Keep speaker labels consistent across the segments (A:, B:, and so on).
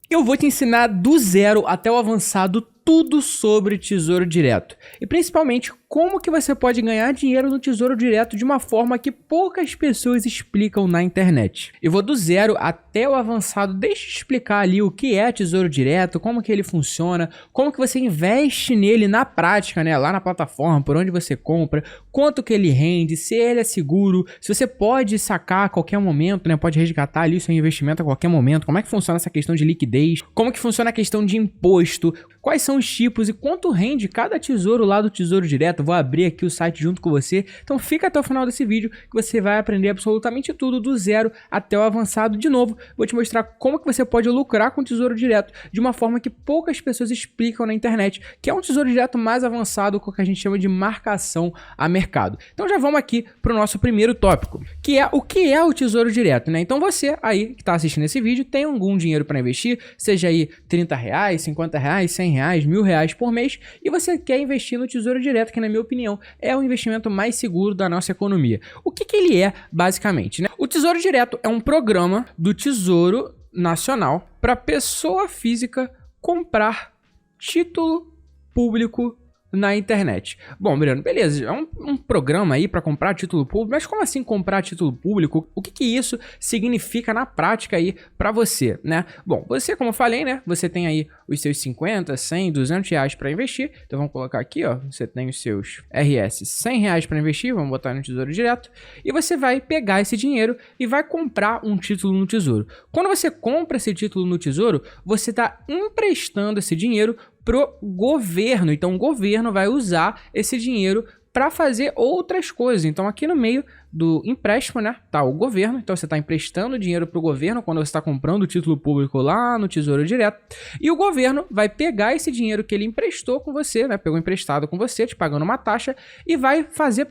A: Eu vou te ensinar do zero até o avançado tudo sobre Tesouro Direto. E principalmente como que você pode ganhar dinheiro no Tesouro Direto de uma forma que poucas pessoas explicam na internet. Eu vou do zero até o avançado, deixa eu explicar ali o que é Tesouro Direto, como que ele funciona, como que você investe nele na prática, né, lá na plataforma, por onde você compra, quanto que ele rende, se ele é seguro, se você pode sacar a qualquer momento, né, pode resgatar ali o seu investimento a qualquer momento, como é que funciona essa questão de liquidez, como que funciona a questão de imposto, quais são os tipos e quanto rende cada tesouro lá do Tesouro Direto. Vou abrir aqui o site junto com você, então fica até o final desse vídeo que você vai aprender absolutamente tudo do zero até o avançado. De novo, vou te mostrar como que você pode lucrar com o Tesouro Direto de uma forma que poucas pessoas explicam na internet, que é um Tesouro Direto mais avançado, com o que a gente chama de marcação a mercado. Então já vamos aqui para o nosso primeiro tópico, que é o que é o Tesouro Direto, né? Então você aí que está assistindo esse vídeo tem algum dinheiro para investir, seja aí R$30, R$50, R$100, R$1.000 por mês, e você quer investir no Tesouro Direto, que na minha opinião é o investimento mais seguro da nossa economia. O que ele é basicamente, né? O Tesouro Direto é um programa do Tesouro Nacional para pessoa física comprar título público na internet. Bom, Mariano, beleza, é um programa aí para comprar título público, mas como assim comprar título público? O que isso significa na prática aí para você, né? Bom, você, como eu falei, né, você tem aí os seus 50, 100, 200 reais para investir, então vamos colocar aqui, ó, você tem os seus RS 100 reais para investir, vamos botar no Tesouro Direto, e você vai pegar esse dinheiro e vai comprar um título no Tesouro. Quando você compra esse título no Tesouro, você está emprestando esse dinheiro pro governo, então o governo vai usar esse dinheiro para fazer outras coisas. Então aqui no meio do empréstimo, né, tá o governo, então você está emprestando dinheiro para o governo quando você está comprando o título público lá no Tesouro Direto, e o governo vai pegar esse dinheiro que ele emprestou com você, né, pegou emprestado com você, te pagando uma taxa, e vai fazer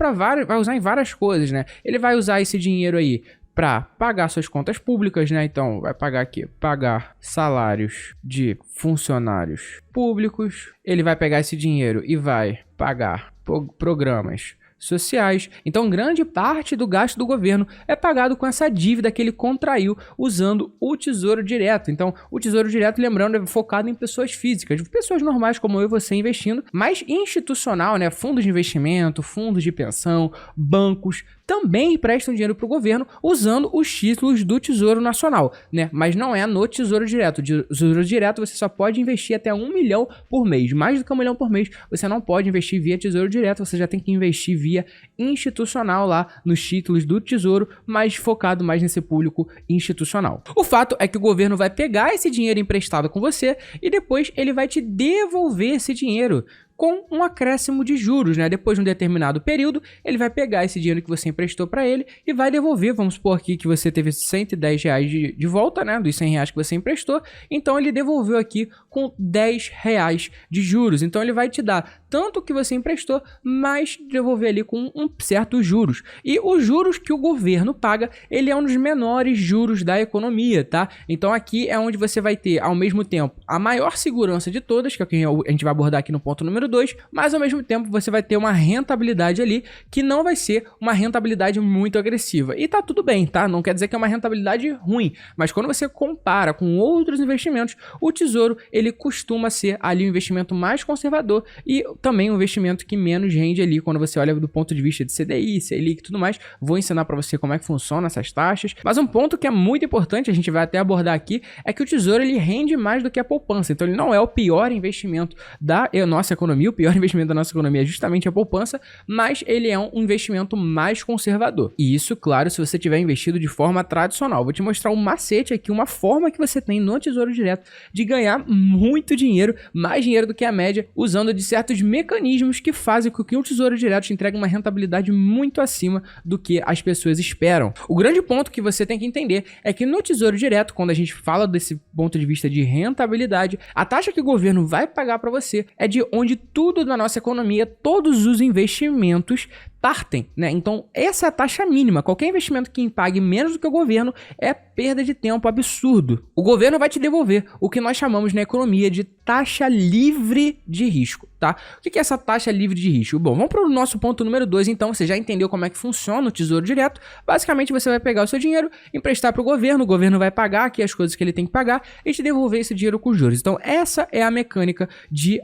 A: vai usar em várias coisas, né, ele vai usar esse dinheiro aí para pagar suas contas públicas, né? Então, vai pagar aqui, pagar salários de funcionários públicos. Ele vai pegar esse dinheiro e vai pagar programas sociais. Então, grande parte do gasto do governo é pagado com essa dívida que ele contraiu usando o Tesouro Direto. Então, o Tesouro Direto, lembrando, é focado em pessoas físicas, pessoas normais como eu e você investindo, mas institucional, né? Fundos de investimento, fundos de pensão, bancos também emprestam dinheiro para o governo usando os títulos do Tesouro Nacional, né? Mas não é no Tesouro Direto. O Tesouro Direto você só pode investir até 1 milhão por mês. Mais do que 1 milhão por mês, você não pode investir via Tesouro Direto, você já tem que investir via institucional lá nos títulos do Tesouro, mas focado mais nesse público institucional. O fato é que o governo vai pegar esse dinheiro emprestado com você e depois ele vai te devolver esse dinheiro com um acréscimo de juros, né? Depois de um determinado período, ele vai pegar esse dinheiro que você emprestou para ele e vai devolver. Vamos supor aqui que você teve 110 reais de volta, né? Dos 100 reais que você emprestou. Então, ele devolveu aqui com 10 reais de juros. Então, ele vai te dar tanto que você emprestou, mas devolver ali com um certo juros. E os juros que o governo paga, ele é um dos menores juros da economia, tá? Então, aqui é onde você vai ter, ao mesmo tempo, a maior segurança de todas, que é o que a gente vai abordar aqui no ponto número 2, mas ao mesmo tempo você vai ter uma rentabilidade ali que não vai ser uma rentabilidade muito agressiva. E tá tudo bem, tá? Não quer dizer que é uma rentabilidade ruim, mas quando você compara com outros investimentos, o Tesouro, ele costuma ser ali um investimento mais conservador e também um investimento que menos rende ali quando você olha do ponto de vista de CDI, Selic e tudo mais. Vou ensinar para você como é que funciona essas taxas, mas um ponto que é muito importante, a gente vai até abordar aqui, é que o Tesouro, ele rende mais do que a poupança. Então ele não é o pior investimento da nossa economia. O pior investimento da nossa economia é justamente a poupança, mas ele é um investimento mais conservador. E isso, claro, se você tiver investido de forma tradicional. Vou te mostrar um macete aqui, uma forma que você tem no Tesouro Direto de ganhar muito dinheiro, mais dinheiro do que a média, usando de certos mecanismos que fazem com que o Tesouro Direto te entregue uma rentabilidade muito acima do que as pessoas esperam. O grande ponto que você tem que entender é que no Tesouro Direto, quando a gente fala desse ponto de vista de rentabilidade, a taxa que o governo vai pagar para você é de onde tudo na nossa economia, todos os investimentos partem, né? Então, essa é a taxa mínima. Qualquer investimento que pague menos do que o governo é perda de tempo absurdo. O governo vai te devolver o que nós chamamos na economia de taxa livre de risco, tá? O que é essa taxa livre de risco? Bom, vamos para o nosso ponto número 2, então. Você já entendeu como é que funciona o Tesouro Direto. Basicamente, você vai pegar o seu dinheiro, emprestar para o governo vai pagar aqui as coisas que ele tem que pagar e te devolver esse dinheiro com juros. Então, essa é a mecânica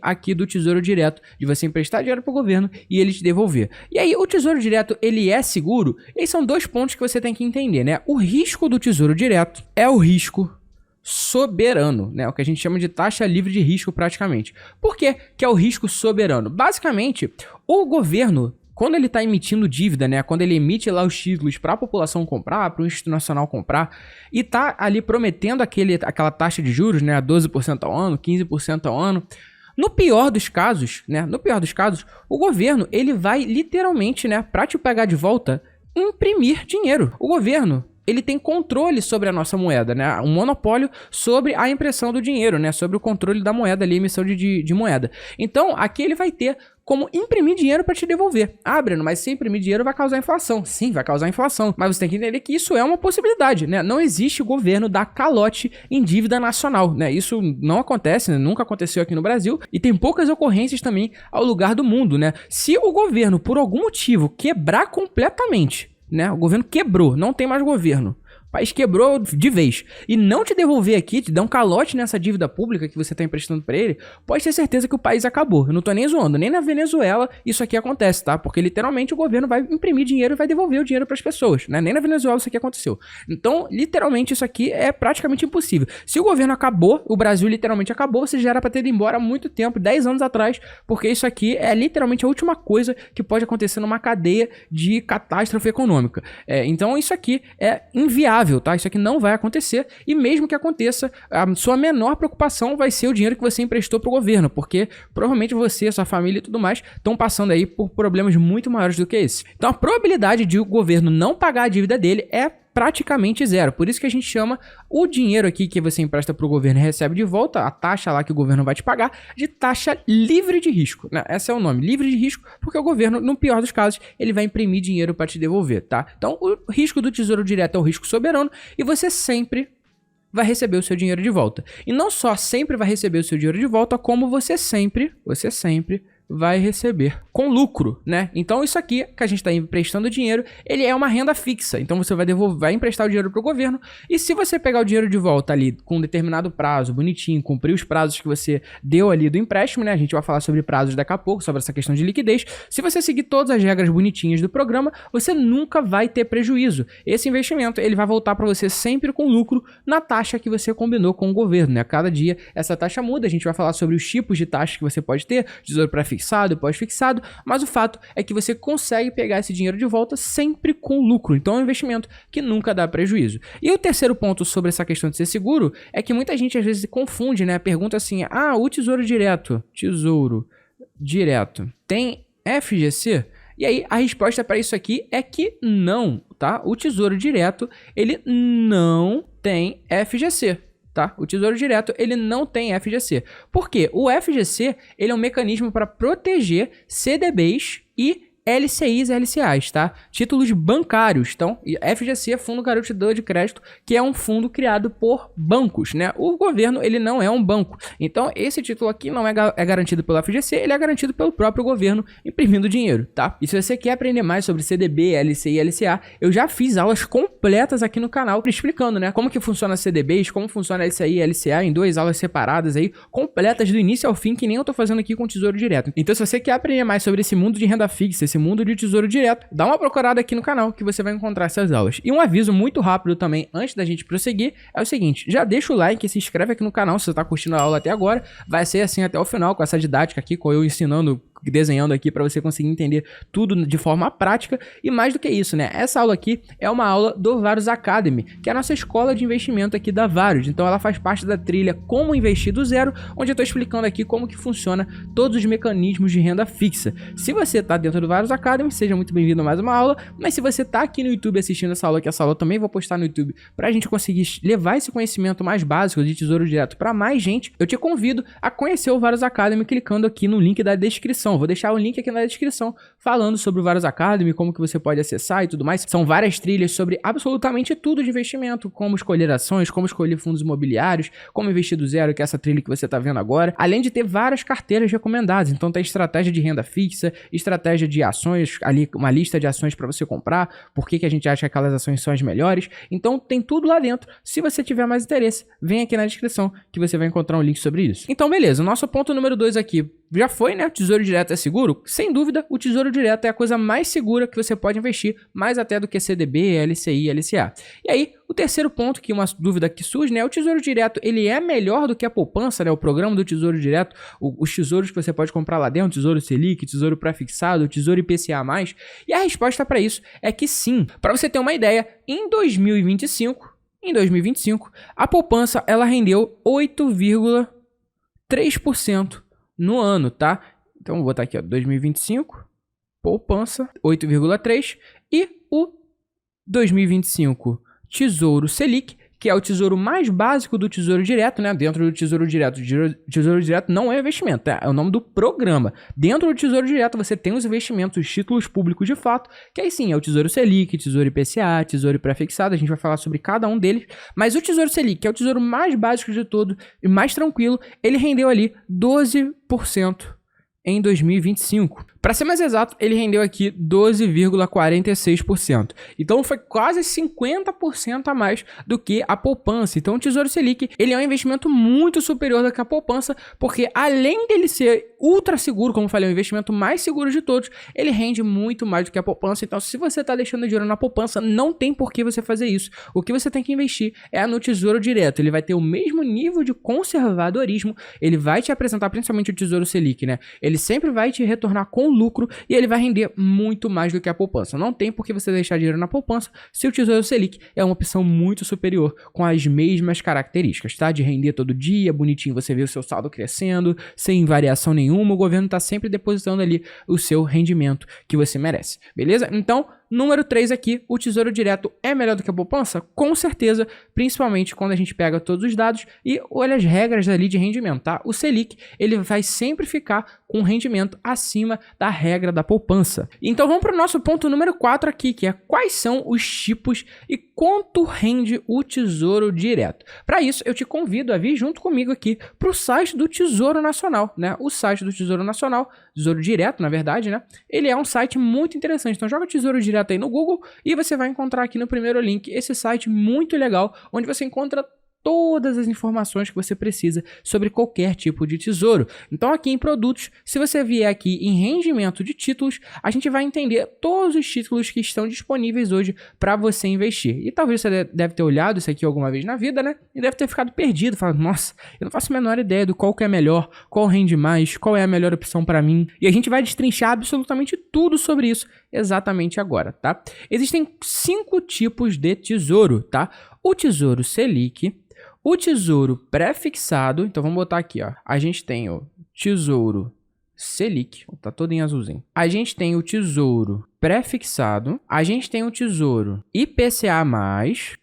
A: aqui do Tesouro Direto, de você emprestar dinheiro para o governo e ele te devolver. E aí, o Tesouro Direto, ele é seguro? E aí são 2 pontos que você tem que entender, né? O risco do Tesouro Direto é o risco soberano, né? O que a gente chama de taxa livre de risco praticamente. Por que é o risco soberano? Basicamente, o governo, quando ele está emitindo dívida, né? Quando ele emite lá os títulos para a população comprar, para o Instituto Nacional comprar, e tá ali prometendo aquela taxa de juros, né? 12% ao ano, 15% ao ano. No pior dos casos, né? No pior dos casos, o governo, ele vai literalmente, né? Para te pagar de volta, imprimir dinheiro. O governo, ele tem controle sobre a nossa moeda, né? Um monopólio sobre a impressão do dinheiro, né? Sobre o controle da moeda ali, emissão de moeda. Então, aqui ele vai ter como imprimir dinheiro para te devolver. Ah, Breno, mas se imprimir dinheiro vai causar inflação. Sim, vai causar inflação. Mas você tem que entender que isso é uma possibilidade, né? Não existe o governo dar calote em dívida nacional, né? Isso não acontece, né? Nunca aconteceu aqui no Brasil. E tem poucas ocorrências também ao lugar do mundo, né? Se o governo, por algum motivo, quebrar completamente, né? O governo quebrou, não tem mais governo. O país quebrou de vez. E não te devolver aqui, te dar um calote nessa dívida pública que você está emprestando para ele, pode ter certeza que o país acabou. Eu não tô nem zoando. Nem na Venezuela isso aqui acontece, tá? Porque literalmente o governo vai imprimir dinheiro e vai devolver o dinheiro para as pessoas, né? Nem na Venezuela isso aqui aconteceu. Então, literalmente isso aqui é praticamente impossível. Se o governo acabou, o Brasil literalmente acabou, você já era para ter ido embora há muito tempo, 10 anos atrás, porque isso aqui é literalmente a última coisa que pode acontecer numa cadeia de catástrofe econômica. Então, isso aqui é inviável. Tá? Isso aqui não vai acontecer, e mesmo que aconteça, a sua menor preocupação vai ser o dinheiro que você emprestou para o governo, porque provavelmente você, sua família e tudo mais estão passando aí por problemas muito maiores do que esse. Então a probabilidade de o governo não pagar a dívida dele é praticamente zero. Por isso que a gente chama o dinheiro aqui que você empresta para o governo e recebe de volta, a taxa lá que o governo vai te pagar, de taxa livre de risco, né? Esse é o nome, livre de risco, porque o governo, no pior dos casos, ele vai imprimir dinheiro para te devolver, tá? Então, o risco do Tesouro Direto é o risco soberano e você sempre vai receber o seu dinheiro de volta. E não só sempre vai receber o seu dinheiro de volta, como você sempre vai receber com lucro, né? Então isso aqui que a gente está emprestando dinheiro, ele é uma renda fixa. Então você vai emprestar o dinheiro para o governo, e se você pegar o dinheiro de volta ali com um determinado prazo, bonitinho, cumprir os prazos que você deu ali do empréstimo, né? A gente vai falar sobre prazos daqui a pouco, sobre essa questão de liquidez. Se você seguir todas as regras bonitinhas do programa, você nunca vai ter prejuízo. Esse investimento, ele vai voltar para você sempre com lucro na taxa que você combinou com o governo, né? A cada dia essa taxa muda. A gente vai falar sobre os tipos de taxas que você pode ter, tesouro pré-fixado, pós-fixado, mas o fato é que você consegue pegar esse dinheiro de volta sempre com lucro. Então é um investimento que nunca dá prejuízo. E o terceiro ponto sobre essa questão de ser seguro é que muita gente às vezes confunde, né? Pergunta assim: o Tesouro Direto tem FGC? E aí a resposta para isso aqui é que não, tá? O Tesouro Direto, ele não tem FGC. Tá? O Tesouro Direto, ele não tem FGC. Por quê? O FGC, ele é um mecanismo para proteger CDBs e LCIs e LCAs, tá? Títulos bancários. Então, FGC é Fundo Garantidor de Crédito, que é um fundo criado por bancos, né? O governo, ele não é um banco. Então, esse título aqui não é garantido pelo FGC, ele é garantido pelo próprio governo imprimindo dinheiro, tá? E se você quer aprender mais sobre CDB, LCI e LCA, eu já fiz aulas completas aqui no canal explicando, né? Como que funciona CDBs, como funciona LCI e LCA em 2 aulas separadas aí, completas do início ao fim, que nem eu tô fazendo aqui com o Tesouro Direto. Então, se você quer aprender mais sobre esse mundo de renda fixa, esse mundo de Tesouro Direto, dá uma procurada aqui no canal que você vai encontrar essas aulas. E um aviso muito rápido também, antes da gente prosseguir, é o seguinte: já deixa o like e se inscreve aqui no canal se você tá curtindo a aula até agora. Vai ser assim até o final, com essa didática aqui, com eu ensinando, desenhando aqui para você conseguir entender tudo de forma prática. E mais do que isso, né? Essa aula aqui é uma aula do Varus Academy, que é a nossa escola de investimento aqui da Varus. Então ela faz parte da trilha Como Investir do Zero, onde eu tô explicando aqui como que funciona todos os mecanismos de renda fixa. Se você tá dentro do Varus Academy, seja muito bem-vindo a mais uma aula. Mas se você tá aqui no YouTube assistindo essa aula, que essa aula eu também vou postar no YouTube, pra gente conseguir levar esse conhecimento mais básico de Tesouro Direto para mais gente, eu te convido a conhecer o Varus Academy clicando aqui no link da descrição. descrição. Vou deixar o link aqui na descrição falando sobre o Varus Academy, como que você pode acessar e tudo mais. São várias trilhas sobre absolutamente tudo de investimento, como escolher ações, como escolher fundos imobiliários, como investir do zero, que é essa trilha que você está vendo agora. Além de ter várias carteiras recomendadas. Então tem estratégia de renda fixa, estratégia de ações, ali uma lista de ações para você comprar, por que a gente acha que aquelas ações são as melhores. Então tem tudo lá dentro. Se você tiver mais interesse, vem aqui na descrição que você vai encontrar um link sobre isso. Então beleza, o nosso ponto número 2 aqui já foi, né? O Tesouro Direto é seguro? Sem dúvida, o Tesouro Direto é a coisa mais segura que você pode investir, mais até do que CDB, LCI, LCA. E aí, o terceiro ponto, que uma dúvida que surge, né? O Tesouro Direto, ele é melhor do que a poupança, né? O programa do Tesouro Direto, os tesouros que você pode comprar lá dentro, Tesouro Selic, Tesouro Pré-fixado, Tesouro IPCA+. E a resposta para isso é que sim. Para você ter uma ideia, em 2025, a poupança, ela rendeu 8,3% no ano, tá? Então, vou botar aqui, ó, 2025, poupança, 8,3%. E o 2025 Tesouro Selic, que é o tesouro mais básico do Tesouro Direto, né? Dentro do Tesouro Direto, Tesouro Direto não é investimento, é o nome do programa. Dentro do Tesouro Direto você tem os investimentos, os títulos públicos de fato, que aí sim é o Tesouro Selic, Tesouro IPCA, Tesouro Pré-fixado, a gente vai falar sobre cada um deles, mas o Tesouro Selic, que é o tesouro mais básico de todo e mais tranquilo, ele rendeu ali 12% em 2025. Para ser mais exato, ele rendeu aqui 12,46%. Então foi quase 50% a mais do que a poupança. Então o Tesouro Selic, ele é um investimento muito superior do que a poupança, porque além dele ser ultra seguro, como eu falei, é o investimento mais seguro de todos, ele rende muito mais do que a poupança. Então se você está deixando dinheiro na poupança, não tem por que você fazer isso. O que você tem que investir é no Tesouro Direto. Ele vai ter o mesmo nível de conservadorismo, ele vai te apresentar, principalmente o Tesouro Selic, né? Ele sempre vai te retornar com lucro e ele vai render muito mais do que a poupança. Não tem por que você deixar dinheiro na poupança se o Tesouro Selic é uma opção muito superior, com as mesmas características, tá? De render todo dia, bonitinho, você vê o seu saldo crescendo, sem variação nenhuma, o governo está sempre depositando ali o seu rendimento que você merece, beleza? Então, número 3 aqui, o Tesouro Direto é melhor do que a poupança? Com certeza, principalmente quando a gente pega todos os dados e olha as regras ali de rendimento, tá? O Selic, ele vai sempre ficar com rendimento acima da regra da poupança. Então vamos para o nosso ponto número 4 aqui, que é quais são os tipos e quanto rende o Tesouro Direto. Para isso, eu te convido a vir junto comigo aqui para o site do Tesouro Nacional, né? O site do Tesouro Nacional, Tesouro Direto, na verdade, né? Ele é um site muito interessante. Então joga Tesouro Direto aí no Google e você vai encontrar aqui no primeiro link esse site muito legal, onde você encontra todas as informações que você precisa sobre qualquer tipo de tesouro. Então aqui em produtos, se você vier aqui em rendimento de títulos, a gente vai entender todos os títulos que estão disponíveis hoje para você investir. E talvez você deve ter olhado isso aqui alguma vez na vida, né? E deve ter ficado perdido, falando, nossa, eu não faço a menor ideia do qual que é melhor, qual rende mais, qual é a melhor opção para mim. E a gente vai destrinchar absolutamente tudo sobre isso exatamente agora, tá? Existem 5 tipos de tesouro, tá? O Tesouro Selic, o Tesouro Pré-fixado, então vamos botar aqui, ó. A gente tem o Tesouro Selic, tá todo em azulzinho. A gente tem o Tesouro Pré-fixado, a gente tem o Tesouro IPCA+,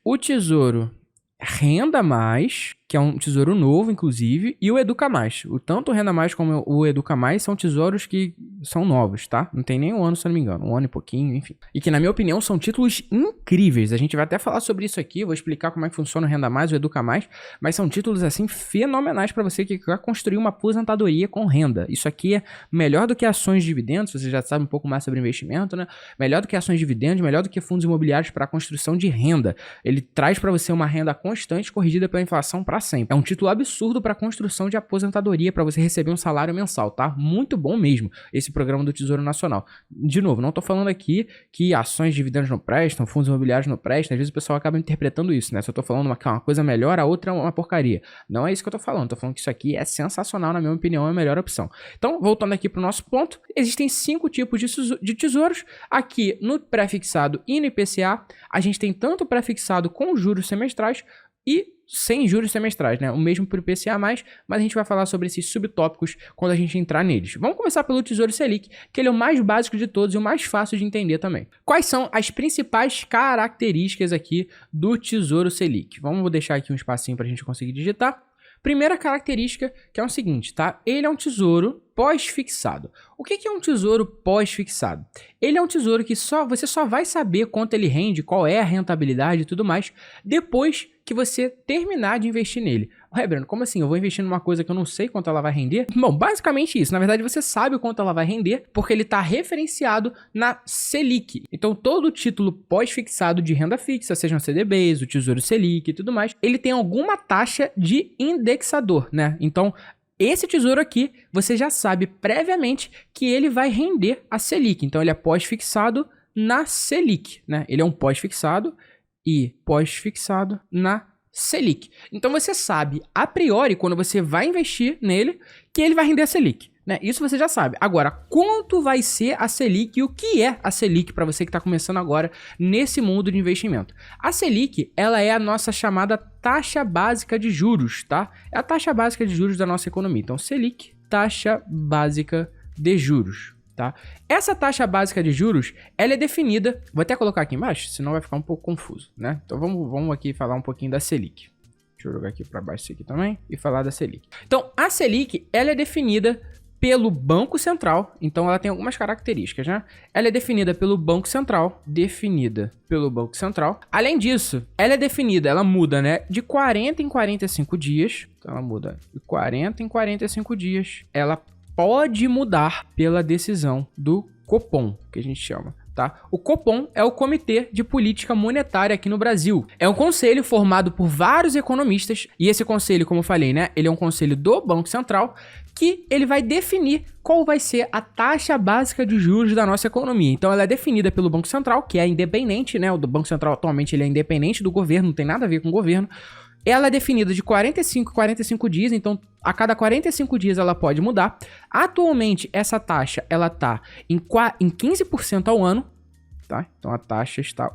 A: o Tesouro Renda Mais, que é um tesouro novo, inclusive, e o Educa Mais. Tanto o Renda Mais como o Educa Mais são tesouros que são novos, tá? Não tem nem um ano, se eu não me engano. Um ano e pouquinho, enfim. E que, na minha opinião, são títulos incríveis. A gente vai até falar sobre isso aqui, vou explicar como é que funciona o Renda Mais e o Educa Mais, mas são títulos, assim, fenomenais para você que quer construir uma aposentadoria com renda. Isso aqui é melhor do que ações de dividendos, você já sabe um pouco mais sobre investimento, né? Melhor do que ações de dividendos, melhor do que fundos imobiliários para a construção de renda. Ele traz para você uma renda constante, corrigida pela inflação para sempre. É um título absurdo para construção de aposentadoria, para você receber um salário mensal, tá? Muito bom mesmo, esse programa do Tesouro Nacional. De novo, não estou falando aqui que ações de dividendos não prestam, fundos imobiliários não prestam, às vezes o pessoal acaba interpretando isso, né? Se eu estou falando uma coisa melhor, a outra é uma porcaria. Não é isso que eu estou falando, estou falando que isso aqui é sensacional, na minha opinião, é a melhor opção. Então, voltando aqui para o nosso ponto, existem 5 tipos de tesouros. Aqui no pré-fixado e no IPCA, a gente tem tanto pré-fixado com juros semestrais e sem juros semestrais, né? O mesmo para o IPCA+, mas a gente vai falar sobre esses subtópicos quando a gente entrar neles. Vamos começar pelo Tesouro Selic, que ele é o mais básico de todos e o mais fácil de entender também. Quais são as principais características aqui do Tesouro Selic? Vamos deixar aqui um espacinho para a gente conseguir digitar. Primeira característica, que é o seguinte, tá? Ele é um tesouro, pós-fixado. O que é um tesouro pós-fixado? Ele é um tesouro que você só vai saber quanto ele rende, qual é a rentabilidade e tudo mais, depois que você terminar de investir nele. Ué, Breno, como assim? Eu vou investir numa coisa que eu não sei quanto ela vai render? Bom, basicamente isso. Na verdade, você sabe o quanto ela vai render, porque ele está referenciado na Selic. Então, todo título pós-fixado de renda fixa, sejam CDBs, o Tesouro Selic e tudo mais, ele tem alguma taxa de indexador, né? Então, esse tesouro aqui, você já sabe previamente que ele vai render a Selic. Então, ele é pós-fixado na Selic, né? Ele é um pós-fixado e pós-fixado na Selic. Então, você sabe, a priori, quando você vai investir nele, que ele vai render a Selic, né? Isso você já sabe. Agora, quanto vai ser a Selic e o que é a Selic para você que está começando agora nesse mundo de investimento? A Selic, ela é a nossa chamada taxa básica de juros, tá? É a taxa básica de juros da nossa economia. Então, Selic, taxa básica de juros, tá? Essa taxa básica de juros, ela é definida... Vou até colocar aqui embaixo, senão vai ficar um pouco confuso, né? Então, vamos aqui falar um pouquinho da Selic. Deixa eu jogar aqui para baixo isso aqui também e falar da Selic. Então, a Selic, ela é definida pelo Banco Central, então ela tem algumas características, né? Ela é definida pelo Banco Central, Além disso, ela muda, né, de 40 em 45 dias, então ela muda de 40 em 45 dias. Ela pode mudar pela decisão do Copom, que a gente chama. Tá? O Copom é o Comitê de Política Monetária aqui no Brasil. É um conselho formado por vários economistas e esse conselho, como eu falei, né, ele é um conselho do Banco Central que ele vai definir qual vai ser a taxa básica de juros da nossa economia. Então ela é definida pelo Banco Central, que é independente, né? O do Banco Central atualmente ele é independente do governo, não tem nada a ver com o governo. Ela é definida de 45 dias, então a cada 45 dias ela pode mudar. Atualmente, essa taxa ela tá em 15% ao ano, tá? Então a taxa está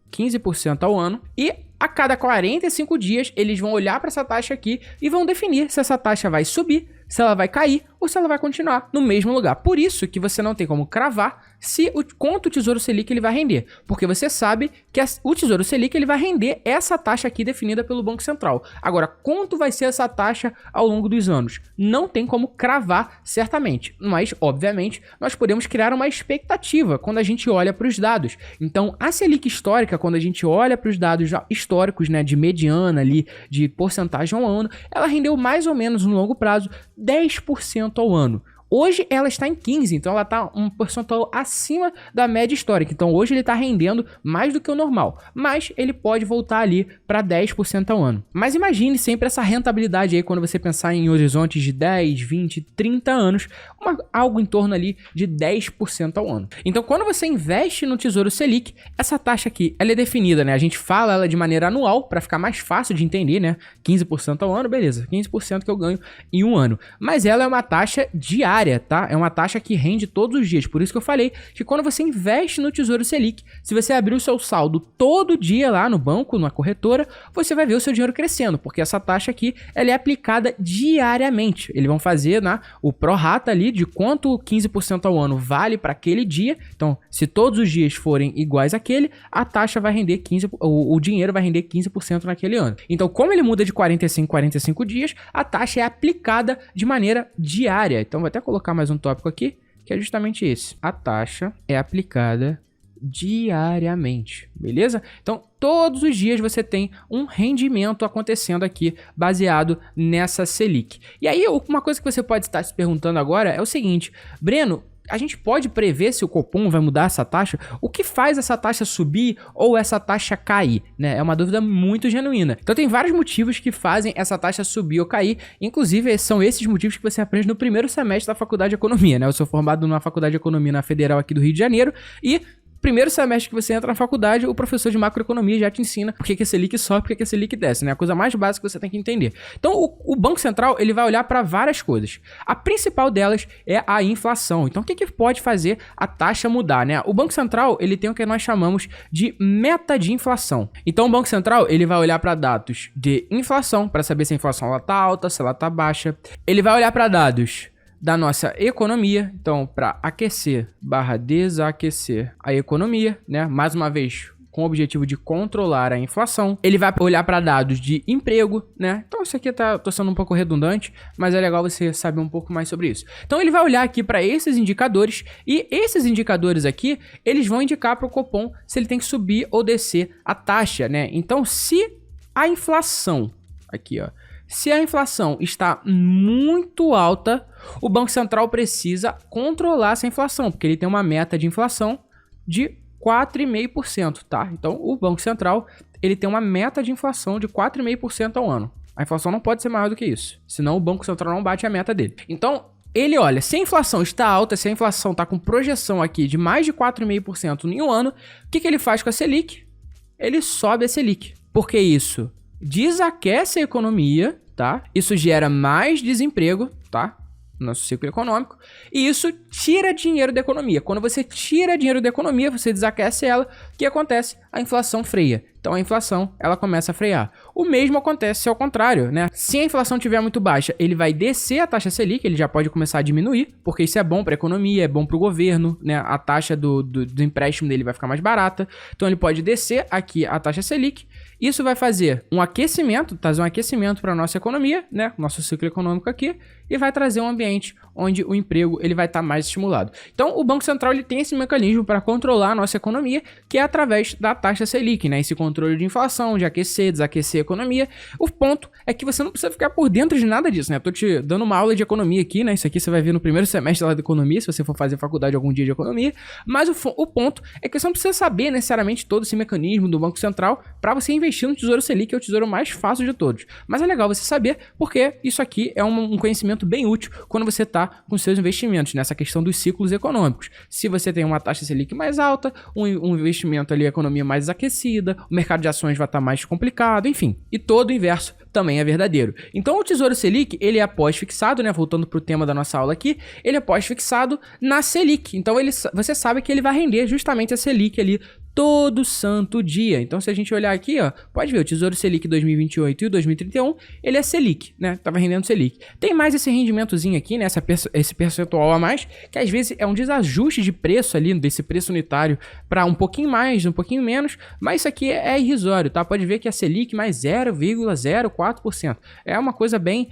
A: 15% ao ano. E a cada 45 dias, eles vão olhar para essa taxa aqui e vão definir se essa taxa vai subir, se ela vai cair ou se ela vai continuar no mesmo lugar. Por isso que você não tem como cravar quanto o Tesouro Selic ele vai render, porque você sabe que o Tesouro Selic ele vai render essa taxa aqui definida pelo Banco Central. Agora, quanto vai ser essa taxa ao longo dos anos? Não tem como cravar certamente, mas obviamente nós podemos criar uma expectativa quando a gente olha para os dados. Então, a Selic histórica, quando a gente olha para os dados históricos, né, de mediana ali, de porcentagem ao ano, ela rendeu mais ou menos no longo prazo 10% ao ano. Hoje ela está em 15%, então ela está um percentual acima da média histórica. Então hoje ele está rendendo mais do que o normal, mas ele pode voltar ali para 10% ao ano. Mas imagine sempre essa rentabilidade aí quando você pensar em horizontes de 10, 20, 30 anos, algo em torno ali de 10% ao ano. Então quando você investe no Tesouro Selic, essa taxa aqui, ela é definida, né? A gente fala ela de maneira anual para ficar mais fácil de entender, né? 15% ao ano, beleza, 15% que eu ganho em um ano. Mas ela é uma taxa diária, tá? É uma taxa que rende todos os dias. Por isso que eu falei que quando você investe no Tesouro Selic, se você abrir o seu saldo todo dia lá no banco, na corretora, você vai ver o seu dinheiro crescendo, porque essa taxa aqui, ela é aplicada diariamente. Eles vão fazer, né, o prorata ali de quanto 15% ao ano vale para aquele dia. Então, se todos os dias forem iguais àquele, a taxa vai render 15%, o dinheiro vai render 15% naquele ano. Então, como ele muda de 45 dias, a taxa é aplicada de maneira diária. Então, vou até colocar mais um tópico aqui, que é justamente esse. A taxa é aplicada diariamente, beleza? Então, todos os dias você tem um rendimento acontecendo aqui, baseado nessa Selic. E aí, uma coisa que você pode estar se perguntando agora é o seguinte: Breno, a gente pode prever se o Copom vai mudar essa taxa? O que faz essa taxa subir ou essa taxa cair, né? É uma dúvida muito genuína. Então tem vários motivos que fazem essa taxa subir ou cair. Inclusive, são esses motivos que você aprende no primeiro semestre da Faculdade de Economia, né? Eu sou formado numa Faculdade de Economia na Federal aqui do Rio de Janeiro e primeiro semestre que você entra na faculdade, o professor de macroeconomia já te ensina por que a Selic sobe, por que a Selic desce, né? A coisa mais básica que você tem que entender. Então, o Banco Central, ele vai olhar para várias coisas. A principal delas é a inflação. Então, o que pode fazer a taxa mudar, né? O Banco Central, ele tem o que nós chamamos de meta de inflação. Então, o Banco Central, ele vai olhar para dados de inflação, para saber se a inflação ela tá alta, se ela tá baixa. Ele vai olhar para dados da nossa economia, então para aquecer/desaquecer a economia, né? Mais uma vez, com o objetivo de controlar a inflação. Ele vai olhar para dados de emprego, né? Então isso aqui tô sendo um pouco redundante, mas é legal você saber um pouco mais sobre isso. Então ele vai olhar aqui para esses indicadores e esses indicadores aqui, eles vão indicar para o Copom se ele tem que subir ou descer a taxa, né? Então se a inflação, aqui ó, se a inflação está muito alta, o Banco Central precisa controlar essa inflação, porque ele tem uma meta de inflação de 4,5%, tá? Então, o Banco Central, ele tem uma meta de inflação de 4,5% ao ano. A inflação não pode ser maior do que isso, senão o Banco Central não bate a meta dele. Então, ele olha, se a inflação está alta, se a inflação está com projeção aqui de mais de 4,5% em um ano, o que ele faz com a Selic? Ele sobe a Selic. Por que isso? Desaquece a economia, tá? Isso gera mais desemprego, tá? Nosso ciclo econômico, e isso tira dinheiro da economia. Quando você tira dinheiro da economia, você desaquece ela, o que acontece? A inflação freia. Então a inflação, ela começa a frear. O mesmo acontece ao contrário, né? Se a inflação estiver muito baixa, ele vai descer a taxa Selic, ele já pode começar a diminuir, porque isso é bom para a economia, é bom para o governo, né? A taxa do empréstimo dele vai ficar mais barata. Então ele pode descer aqui a taxa Selic. Isso vai fazer um aquecimento, trazer um aquecimento para a nossa economia, né? Nosso ciclo econômico aqui, e vai trazer um ambiente onde o emprego ele vai estar mais estimulado. Então o Banco Central ele tem esse mecanismo para controlar a nossa economia, que é através da taxa Selic, né? Esse controle de inflação, de aquecer, desaquecer a economia. O ponto é que você não precisa ficar por dentro de nada disso, né? Eu tô te dando uma aula de economia aqui, né? Isso aqui você vai ver no primeiro semestre lá da economia, se você for fazer faculdade algum dia de economia. Mas o ponto é que você não precisa saber necessariamente todo esse mecanismo do Banco Central para você investir no Tesouro Selic, que é o tesouro mais fácil de todos. Mas é legal você saber, porque isso aqui é um conhecimento bem útil quando você está com seus investimentos, nessa questão dos ciclos econômicos. Se você tem uma taxa Selic mais alta, um investimento ali, a economia mais aquecida, o mercado de ações vai estar mais complicado, enfim. E todo o inverso também é verdadeiro. Então o Tesouro Selic, ele é pós-fixado, né? Voltando para o tema da nossa aula aqui, ele é pós-fixado na Selic. Então você sabe que ele vai render justamente a Selic ali todo santo dia. Então se a gente olhar aqui, ó, pode ver o Tesouro Selic 2028 e o 2031, ele é Selic, né? Tava rendendo Selic. Tem mais esse rendimentozinho aqui, né? Esse percentual a mais, que às vezes é um desajuste de preço ali, desse preço unitário para um pouquinho mais, um pouquinho menos, mas isso aqui é irrisório, tá? Pode ver que a Selic mais 0,04%. É uma coisa bem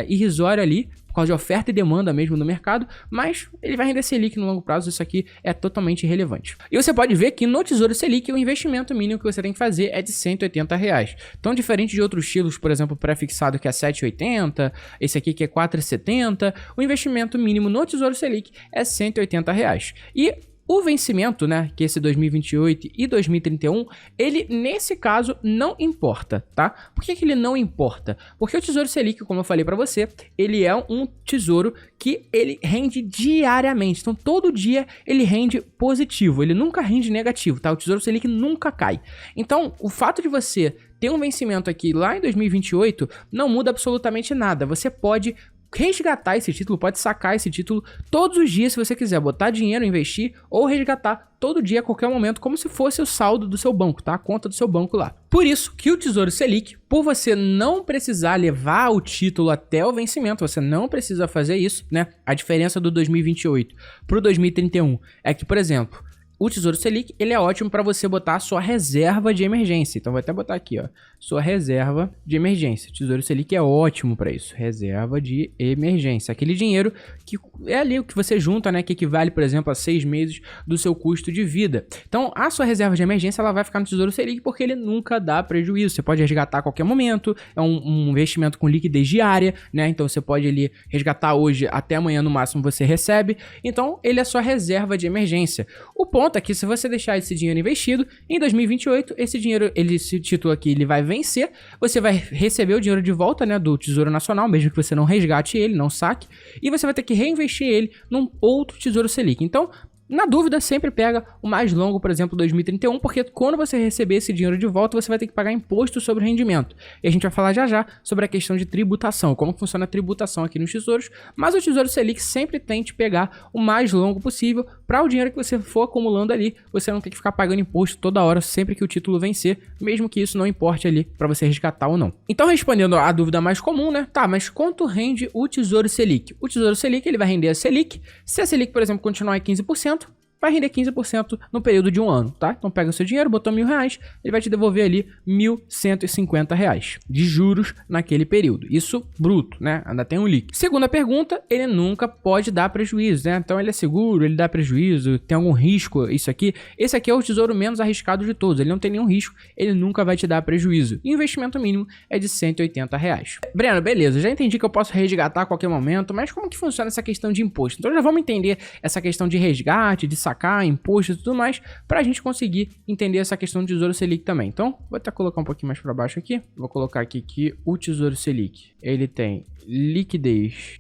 A: irrisória ali, por causa de oferta e demanda mesmo no mercado, mas ele vai render Selic no longo prazo, isso aqui é totalmente irrelevante. E você pode ver que no Tesouro Selic o investimento mínimo que você tem que fazer é de R$180. Então, diferente de outros estilos, por exemplo, pré-fixado que é 7,80, esse aqui que é 4,70, o investimento mínimo no Tesouro Selic é R$180. E o vencimento, né, que esse 2028 e 2031, ele nesse caso não importa, tá? Por que ele não importa? Porque o Tesouro Selic, como eu falei pra você, ele é um tesouro que ele rende diariamente. Então todo dia ele rende positivo, ele nunca rende negativo, tá? O Tesouro Selic nunca cai. Então o fato de você ter um vencimento aqui lá em 2028 não muda absolutamente nada. Você pode resgatar esse título, pode sacar esse título todos os dias se você quiser, botar dinheiro, investir ou resgatar todo dia a qualquer momento, como se fosse o saldo do seu banco, tá? A conta do seu banco lá. Por isso que o Tesouro Selic, por você não precisar levar o título até o vencimento, você não precisa fazer isso, né? A diferença do 2028 pro 2031 é que, por exemplo, o Tesouro Selic, ele é ótimo para você botar a sua reserva de emergência. Então, vou até botar aqui, ó, sua reserva de emergência. O Tesouro Selic é ótimo para isso. Reserva de emergência. Aquele dinheiro que é ali o que você junta, né, que equivale, por exemplo, a 6 meses do seu custo de vida. Então, a sua reserva de emergência, ela vai ficar no Tesouro Selic porque ele nunca dá prejuízo. Você pode resgatar a qualquer momento. É um investimento com liquidez diária, né? Então, você pode ali resgatar hoje, até amanhã no máximo você recebe. Então, ele é sua reserva de emergência. O ponto é que se você deixar esse dinheiro investido, em 2028, esse título aqui, ele vai vencer, você vai receber o dinheiro de volta, né, do Tesouro Nacional, mesmo que você não resgate ele, não saque, e você vai ter que reinvestir ele num outro Tesouro Selic. Então, na dúvida, sempre pega o mais longo, por exemplo, 2031, porque quando você receber esse dinheiro de volta, você vai ter que pagar imposto sobre rendimento. E a gente vai falar já já sobre a questão de tributação, como funciona a tributação aqui nos tesouros, mas o Tesouro Selic sempre tente pegar o mais longo possível para o dinheiro que você for acumulando ali, você não tem que ficar pagando imposto toda hora, sempre que o título vencer, mesmo que isso não importe ali para você resgatar ou não. Então, respondendo a dúvida mais comum, né? Tá, mas quanto rende o Tesouro Selic? O Tesouro Selic, ele vai render a Selic. Se a Selic, por exemplo, continuar em 15%, vai render 15% no período de um ano, tá? Então pega o seu dinheiro, botou R$1.000, ele vai te devolver ali R$1.150 de juros naquele período. Isso bruto, né? Ainda tem um líquido. Segunda pergunta, ele nunca pode dar prejuízo, né? Então ele é seguro, ele dá prejuízo, tem algum risco, isso aqui. Esse aqui é o tesouro menos arriscado de todos, ele não tem nenhum risco, ele nunca vai te dar prejuízo. E o investimento mínimo é de R$180. Breno, beleza, já entendi que eu posso resgatar a qualquer momento, mas como que funciona essa questão de imposto? Então já vamos entender essa questão de resgate, de sacar, imposto e tudo mais, pra gente conseguir entender essa questão do Tesouro Selic também. Então, vou até colocar um pouquinho mais para baixo aqui. Vou colocar aqui que o Tesouro Selic, ele tem liquidez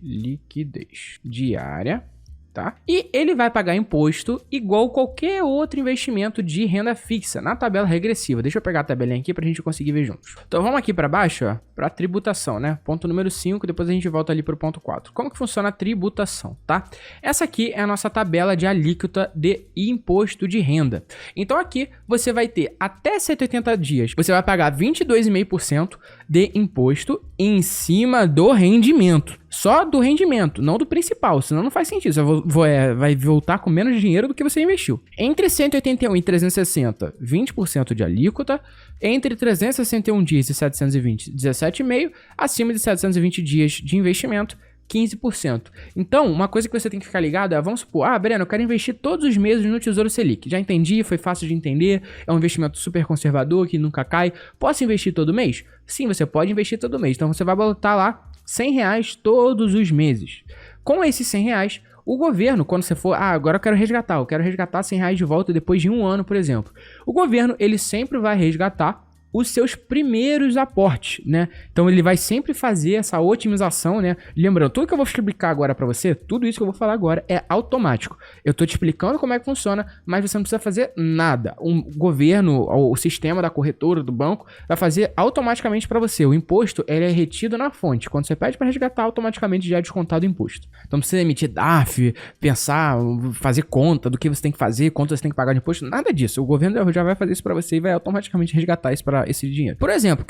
A: diária, tá? E ele vai pagar imposto igual qualquer outro investimento de renda fixa na tabela regressiva. Deixa eu pegar a tabelinha aqui pra gente conseguir ver juntos. Então vamos aqui para baixo, ó, para tributação, né? Ponto número 5, depois a gente volta ali pro ponto 4. Como que funciona a tributação, tá? Essa aqui é a nossa tabela de alíquota de imposto de renda. Então aqui você vai ter até 180 dias, você vai pagar 22,5% de imposto em cima do rendimento. Só do rendimento, não do principal, senão não faz sentido. Você vai voltar com menos dinheiro do que você investiu. Entre 181 e 360, 20% de alíquota. Entre 361 dias e 720, 17,5%. Acima de 720 dias de investimento, 15%. Então, uma coisa que você tem que ficar ligado é, vamos supor, Breno, eu quero investir todos os meses no Tesouro Selic. Já entendi, foi fácil de entender, é um investimento super conservador, que nunca cai. Posso investir todo mês? Sim, você pode investir todo mês. Então, você vai botar lá R$100 todos os meses. Com esses R$100, o governo, quando você for, agora eu quero resgatar R$100 de volta depois de um ano, por exemplo. O governo, ele sempre vai resgatar os seus primeiros aportes, né? Então ele vai sempre fazer essa otimização, né? Lembrando, tudo que eu vou explicar agora para você, tudo isso que eu vou falar agora é automático. Eu tô te explicando como é que funciona, mas você não precisa fazer nada. O governo, o sistema da corretora, do banco, vai fazer automaticamente para você. O imposto, ele é retido na fonte. Quando você pede para resgatar, automaticamente já é descontado o imposto. Então não precisa emitir DARF, pensar, fazer conta do que você tem que fazer, quanto você tem que pagar de imposto, nada disso. O governo já vai fazer isso para você e vai automaticamente resgatar isso para esse dinheiro. Por exemplo,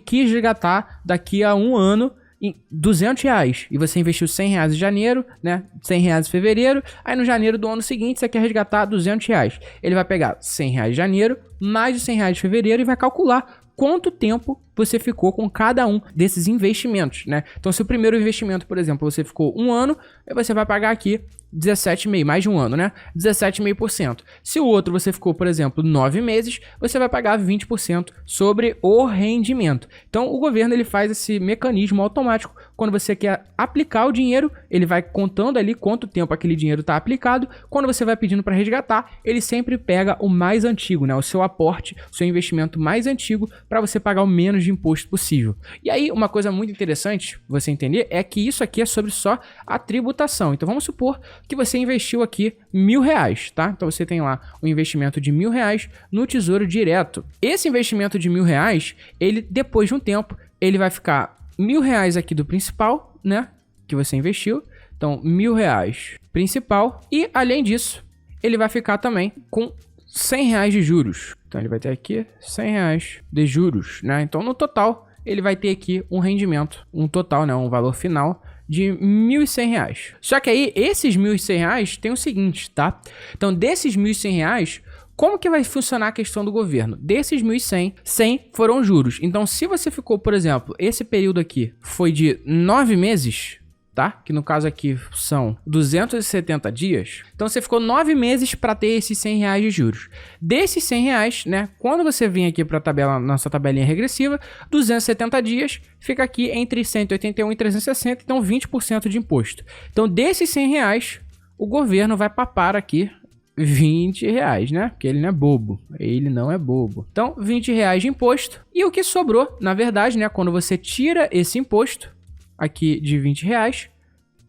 A: quis resgatar daqui a um ano em R$200 e você investiu R$100 em janeiro, né? R$100 em fevereiro, aí no janeiro do ano seguinte você quer resgatar R$200. Ele vai pegar R$100 em janeiro, mais os R$100 de fevereiro e vai calcular quanto tempo você ficou com cada um desses investimentos, né? Então, se o primeiro investimento, por exemplo, você ficou um ano, você vai pagar aqui 17,5%, mais de um ano, né? 17,5%. Se o outro você ficou, por exemplo, 9 meses, você vai pagar 20% sobre o rendimento. Então, o governo ele faz esse mecanismo automático. Quando você quer aplicar o dinheiro, ele vai contando ali quanto tempo aquele dinheiro está aplicado. Quando você vai pedindo para resgatar, ele sempre pega o mais antigo, né? O seu aporte, o seu investimento mais antigo, para você pagar o menos de imposto possível. E aí, uma coisa muito interessante você entender é que isso aqui é sobre só a tributação. Então, vamos supor que você investiu aqui R$1.000, tá? Então você tem lá um investimento de R$1.000 no Tesouro Direto. Esse investimento de R$1.000, ele depois de um tempo, ele vai ficar R$1.000 aqui do principal, né? Que você investiu. Então, R$1.000 principal. E além disso, ele vai ficar também com R$100 de juros. Então ele vai ter aqui R$100 de juros, né? Então no total, ele vai ter aqui um rendimento, um total, né? Um valor final de R$1.100. Só que aí, esses R$1.100 tem o seguinte, tá? Então, desses R$1.100, como que vai funcionar a questão do governo? Desses 1.100, 100 foram juros. Então, se você ficou, por exemplo, esse período aqui foi de 9 meses, tá? Que no caso aqui são 270 dias. Então, você ficou 9 meses para ter esses R$100 de juros. Desses R$100, né? Quando você vem aqui para a tabela, nossa tabelinha regressiva, 270 dias fica aqui entre 181 e 360, então 20% de imposto. Então, desses R$100, o governo vai papar aqui R$20, né? Porque ele não é bobo. Ele não é bobo. Então, R$20 de imposto. E o que sobrou, na verdade, né? Quando você tira esse imposto aqui de R$20,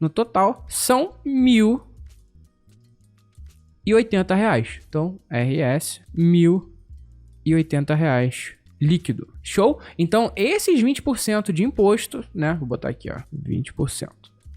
A: no total, são R$1.080. Então, RS, R$1.080 líquido. Show? Então, esses 20% de imposto, né? Vou botar aqui, ó, 20%,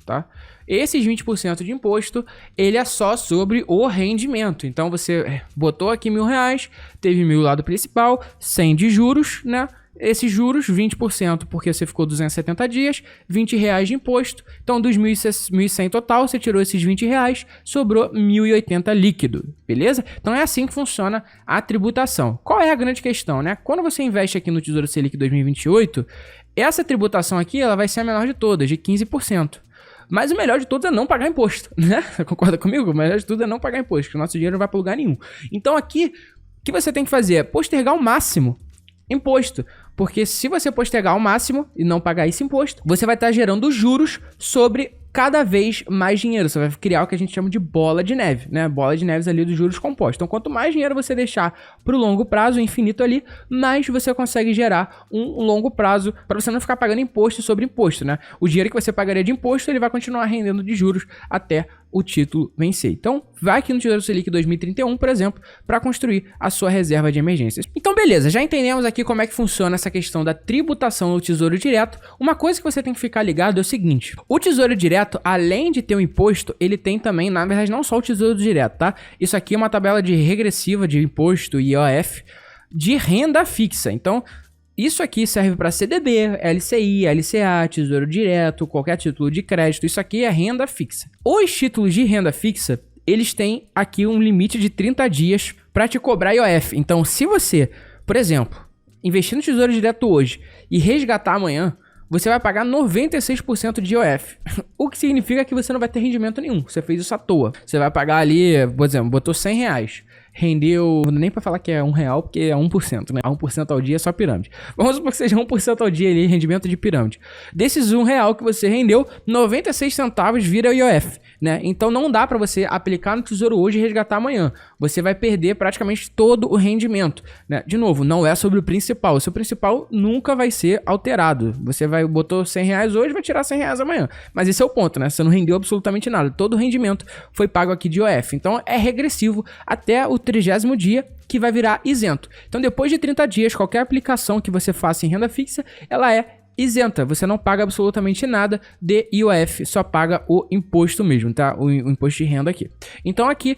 A: tá? Esses 20% de imposto, ele é só sobre o rendimento. Então, você botou aqui R$1.000, teve 1.000 lá do principal, 100 de juros, né? esses juros, 20% porque você ficou 270 dias, R$20 de imposto. Então, dos 1.100 total, você tirou esses R$20, sobrou 1.080 líquido, beleza? Então, é assim que funciona a tributação. Qual é a grande questão, né? Quando você investe aqui no Tesouro Selic 2028, essa tributação aqui ela vai ser a menor de todas, de 15%. Mas o melhor de tudo é não pagar imposto, né? Concorda comigo? O melhor de tudo é não pagar imposto, porque o nosso dinheiro não vai para lugar nenhum. Então, aqui, o que você tem que fazer é postergar ao máximo imposto. Porque se você postergar ao máximo e não pagar esse imposto, você vai estar gerando juros sobre cada vez mais dinheiro. Você vai criar o que a gente chama de bola de neve, né? Bola de neve ali dos juros compostos. Então, quanto mais dinheiro você deixar para o longo prazo, infinito ali, mais você consegue gerar um longo prazo para você não ficar pagando imposto sobre imposto, né? O dinheiro que você pagaria de imposto, ele vai continuar rendendo de juros até o título vencer. Então, vai aqui no Tesouro Selic 2031, por exemplo, para construir a sua reserva de emergências. Então, beleza, já entendemos aqui como é que funciona essa questão da tributação do Tesouro Direto. Uma coisa que você tem que ficar ligado é o seguinte: o Tesouro Direto, além de ter um imposto, ele tem também, na verdade, não só o Tesouro Direto, tá? Isso aqui é uma tabela de regressiva de imposto e IOF de renda fixa. Então, isso aqui serve para CDB, LCI, LCA, Tesouro Direto, qualquer título de crédito. Isso aqui é renda fixa. Os títulos de renda fixa, eles têm aqui um limite de 30 dias para te cobrar IOF. Então, se você, por exemplo, investir no Tesouro Direto hoje e resgatar amanhã, você vai pagar 96% de IOF. O que significa que você não vai ter rendimento nenhum. Você fez isso à toa. Você vai pagar ali, por exemplo, botou R$100. Rendeu, nem pra falar que é R$1, porque é 1%, né? 1% ao dia é só pirâmide. Vamos supor que seja 1% ao dia ali, rendimento de pirâmide. Desses R$1 que você rendeu, 96 centavos vira IOF, né? Então não dá pra você aplicar no tesouro hoje e resgatar amanhã. Você vai perder praticamente todo o rendimento, né? De novo, não é sobre o principal. O seu principal nunca vai ser alterado. Você botou R$100 hoje, vai tirar R$100 amanhã. Mas esse é o ponto, né? Você não rendeu absolutamente nada. Todo o rendimento foi pago aqui de IOF. Então é regressivo até o 30º dia, que vai virar isento. Então, depois de 30 dias, qualquer aplicação que você faça em renda fixa, ela é isenta. Você não paga absolutamente nada de IOF, só paga o imposto mesmo, tá? O imposto de renda aqui. Então, aqui,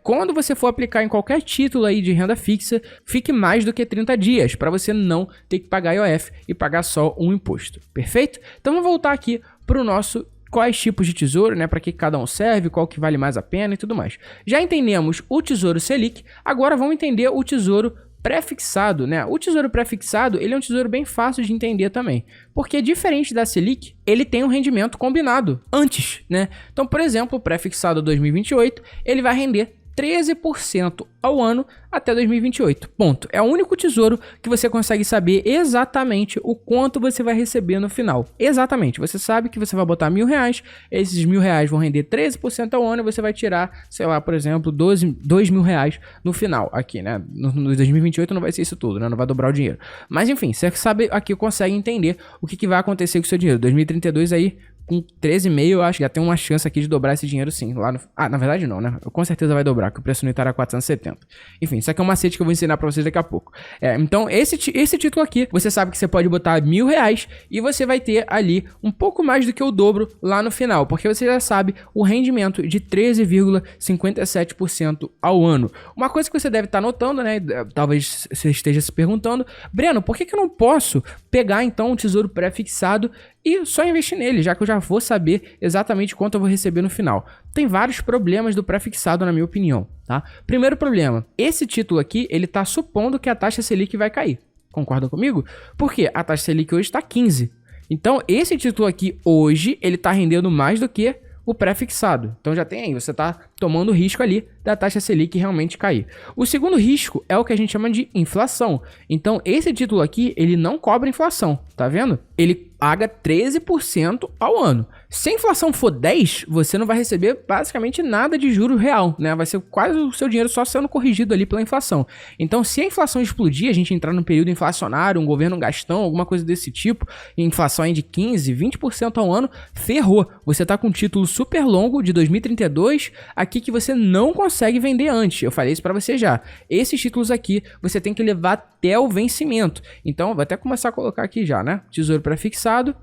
A: quando você for aplicar em qualquer título aí de renda fixa, fique mais do que 30 dias, para você não ter que pagar IOF e pagar só um imposto. Perfeito? Então, vamos voltar aqui para o nosso quais tipos de tesouro, né, para que cada um serve, qual que vale mais a pena e tudo mais. Já entendemos o Tesouro Selic, agora vamos entender o Tesouro Pré-fixado, né? O Tesouro Pré-fixado, ele é um tesouro bem fácil de entender também, porque diferente da Selic, ele tem um rendimento combinado antes, né? Então, por exemplo, o Pré-fixado 2028, ele vai render 13% ao ano até 2028. Ponto. É o único tesouro que você consegue saber exatamente o quanto você vai receber no final. Exatamente. Você sabe que você vai botar R$1.000, esses R$1.000 vão render 13% ao ano e você vai tirar, sei lá, por exemplo, R$2.000 no final aqui, né? No 2028 não vai ser isso tudo, né? Não vai dobrar o dinheiro. Mas enfim, você sabe aqui, consegue entender o que vai acontecer com o seu dinheiro. 2032 aí, com 13,5, eu acho que já tem uma chance aqui de dobrar esse dinheiro sim. Lá no... Ah, na verdade não, né? Com certeza vai dobrar, porque o preço unitário é 470. Enfim, isso aqui é um macete que eu vou ensinar pra vocês daqui a pouco. Então, esse título aqui, você sabe que você pode botar R$1.000 e você vai ter ali um pouco mais do que o dobro lá no final, porque você já sabe o rendimento de 13,57% ao ano. Uma coisa que você deve estar notando, né? Talvez você esteja se perguntando, Breno, por que eu não posso pegar então um tesouro pré-fixado e só investir nele, já que eu já vou saber exatamente quanto eu vou receber no final? Tem vários problemas do pré-fixado, na minha opinião, tá? Primeiro problema, esse título aqui, ele tá supondo que a taxa Selic vai cair. Concorda comigo? Porque a taxa Selic hoje está 15. Então, esse título aqui, hoje, ele tá rendendo mais do que o pré-fixado. Então já tem aí, você tá tomando risco ali da taxa Selic realmente cair. O segundo risco é o que a gente chama de inflação. Então esse título aqui, ele não cobra inflação, tá vendo? Ele paga 13% ao ano. Se a inflação for 10, você não vai receber basicamente nada de juro real, né? Vai ser quase o seu dinheiro só sendo corrigido ali pela inflação. Então, se a inflação explodir, a gente entrar num período inflacionário, um governo gastão, alguma coisa desse tipo, inflação aí de 15, 20% ao ano, ferrou. Você tá com um título super longo de 2032 aqui que você não consegue vender antes. Eu falei isso para você já. Esses títulos aqui, você tem que levar até o vencimento. Então, vou até começar a colocar aqui já, né? Tesouro pré-fixado.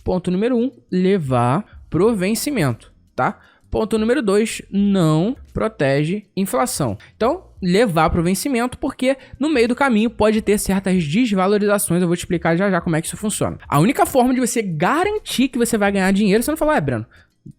A: Ponto número 1, levar pro vencimento, tá? Ponto número 2, não protege inflação. Então, levar para o vencimento, porque no meio do caminho pode ter certas desvalorizações. Eu vou te explicar já já como é que isso funciona. A única forma de você garantir que você vai ganhar dinheiro, você não falar, Breno,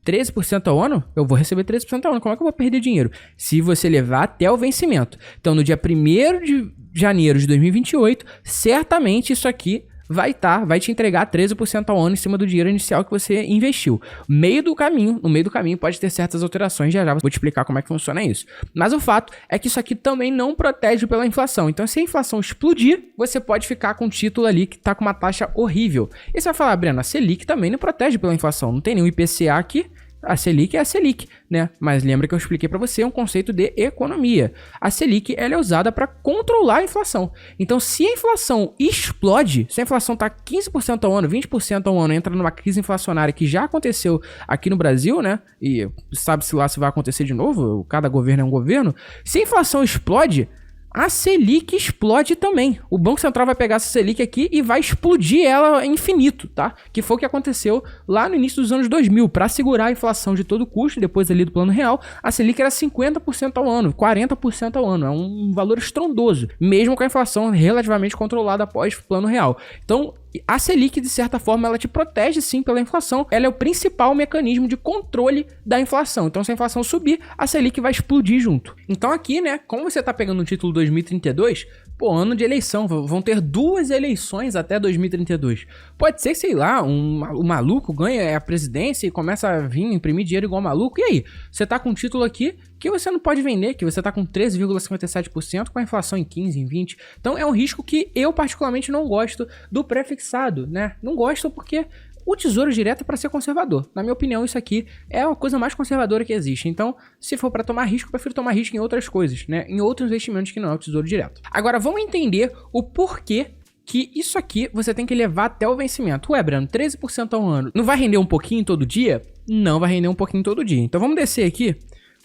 A: 13% ao ano? Eu vou receber 13% ao ano. Como é que eu vou perder dinheiro? Se você levar até o vencimento. Então, no dia 1º de janeiro de 2028, certamente isso aqui vai te entregar 13% ao ano em cima do dinheiro inicial que você investiu. No meio do caminho pode ter certas alterações, já vou te explicar como é que funciona isso. Mas o fato é que isso aqui também não protege pela inflação. Então, se a inflação explodir, você pode ficar com um título ali que tá com uma taxa horrível. E você vai falar, Breno, a Selic também não protege pela inflação. Não tem nenhum IPCA aqui. A Selic é a Selic, né? Mas lembra que eu expliquei para você um conceito de economia. A Selic, ela é usada para controlar a inflação. Então, se a inflação explode, se a inflação tá 15% ao ano, 20% ao ano, entra numa crise inflacionária que já aconteceu aqui no Brasil, né? E sabe-se lá se vai acontecer de novo, cada governo é um governo. Se a inflação explode, a Selic explode também. O Banco Central vai pegar essa Selic aqui e vai explodir ela infinito, tá? Que foi o que aconteceu lá no início dos anos 2000. Para segurar a inflação de todo custo, depois ali do Plano Real, a Selic era 50% ao ano, 40% ao ano. É um valor estrondoso, mesmo com a inflação relativamente controlada após o Plano Real. Então, a Selic, de certa forma, ela te protege sim pela inflação. Ela é o principal mecanismo de controle da inflação. Então, se a inflação subir, a Selic vai explodir junto. Então, aqui, né, como você tá pegando um título 2032, ano de eleição, vão ter 2 eleições até 2032. Pode ser que, sei lá, um maluco ganha a presidência e começa a vir imprimir dinheiro igual maluco. E aí? Você tá com um título aqui que você não pode vender, que você tá com 13,57%, com a inflação em 15%, em 20%. Então é um risco que eu particularmente não gosto do prefixado, né? Não gosto porque o Tesouro Direto é para ser conservador. Na minha opinião, isso aqui é a coisa mais conservadora que existe. Então, se for para tomar risco, eu prefiro tomar risco em outras coisas, né? Em outros investimentos que não é o Tesouro Direto. Agora, vamos entender o porquê que isso aqui você tem que levar até o vencimento. Ué, Breno, 13% ao ano. Não vai render um pouquinho todo dia? Não vai render um pouquinho todo dia. Então, vamos descer aqui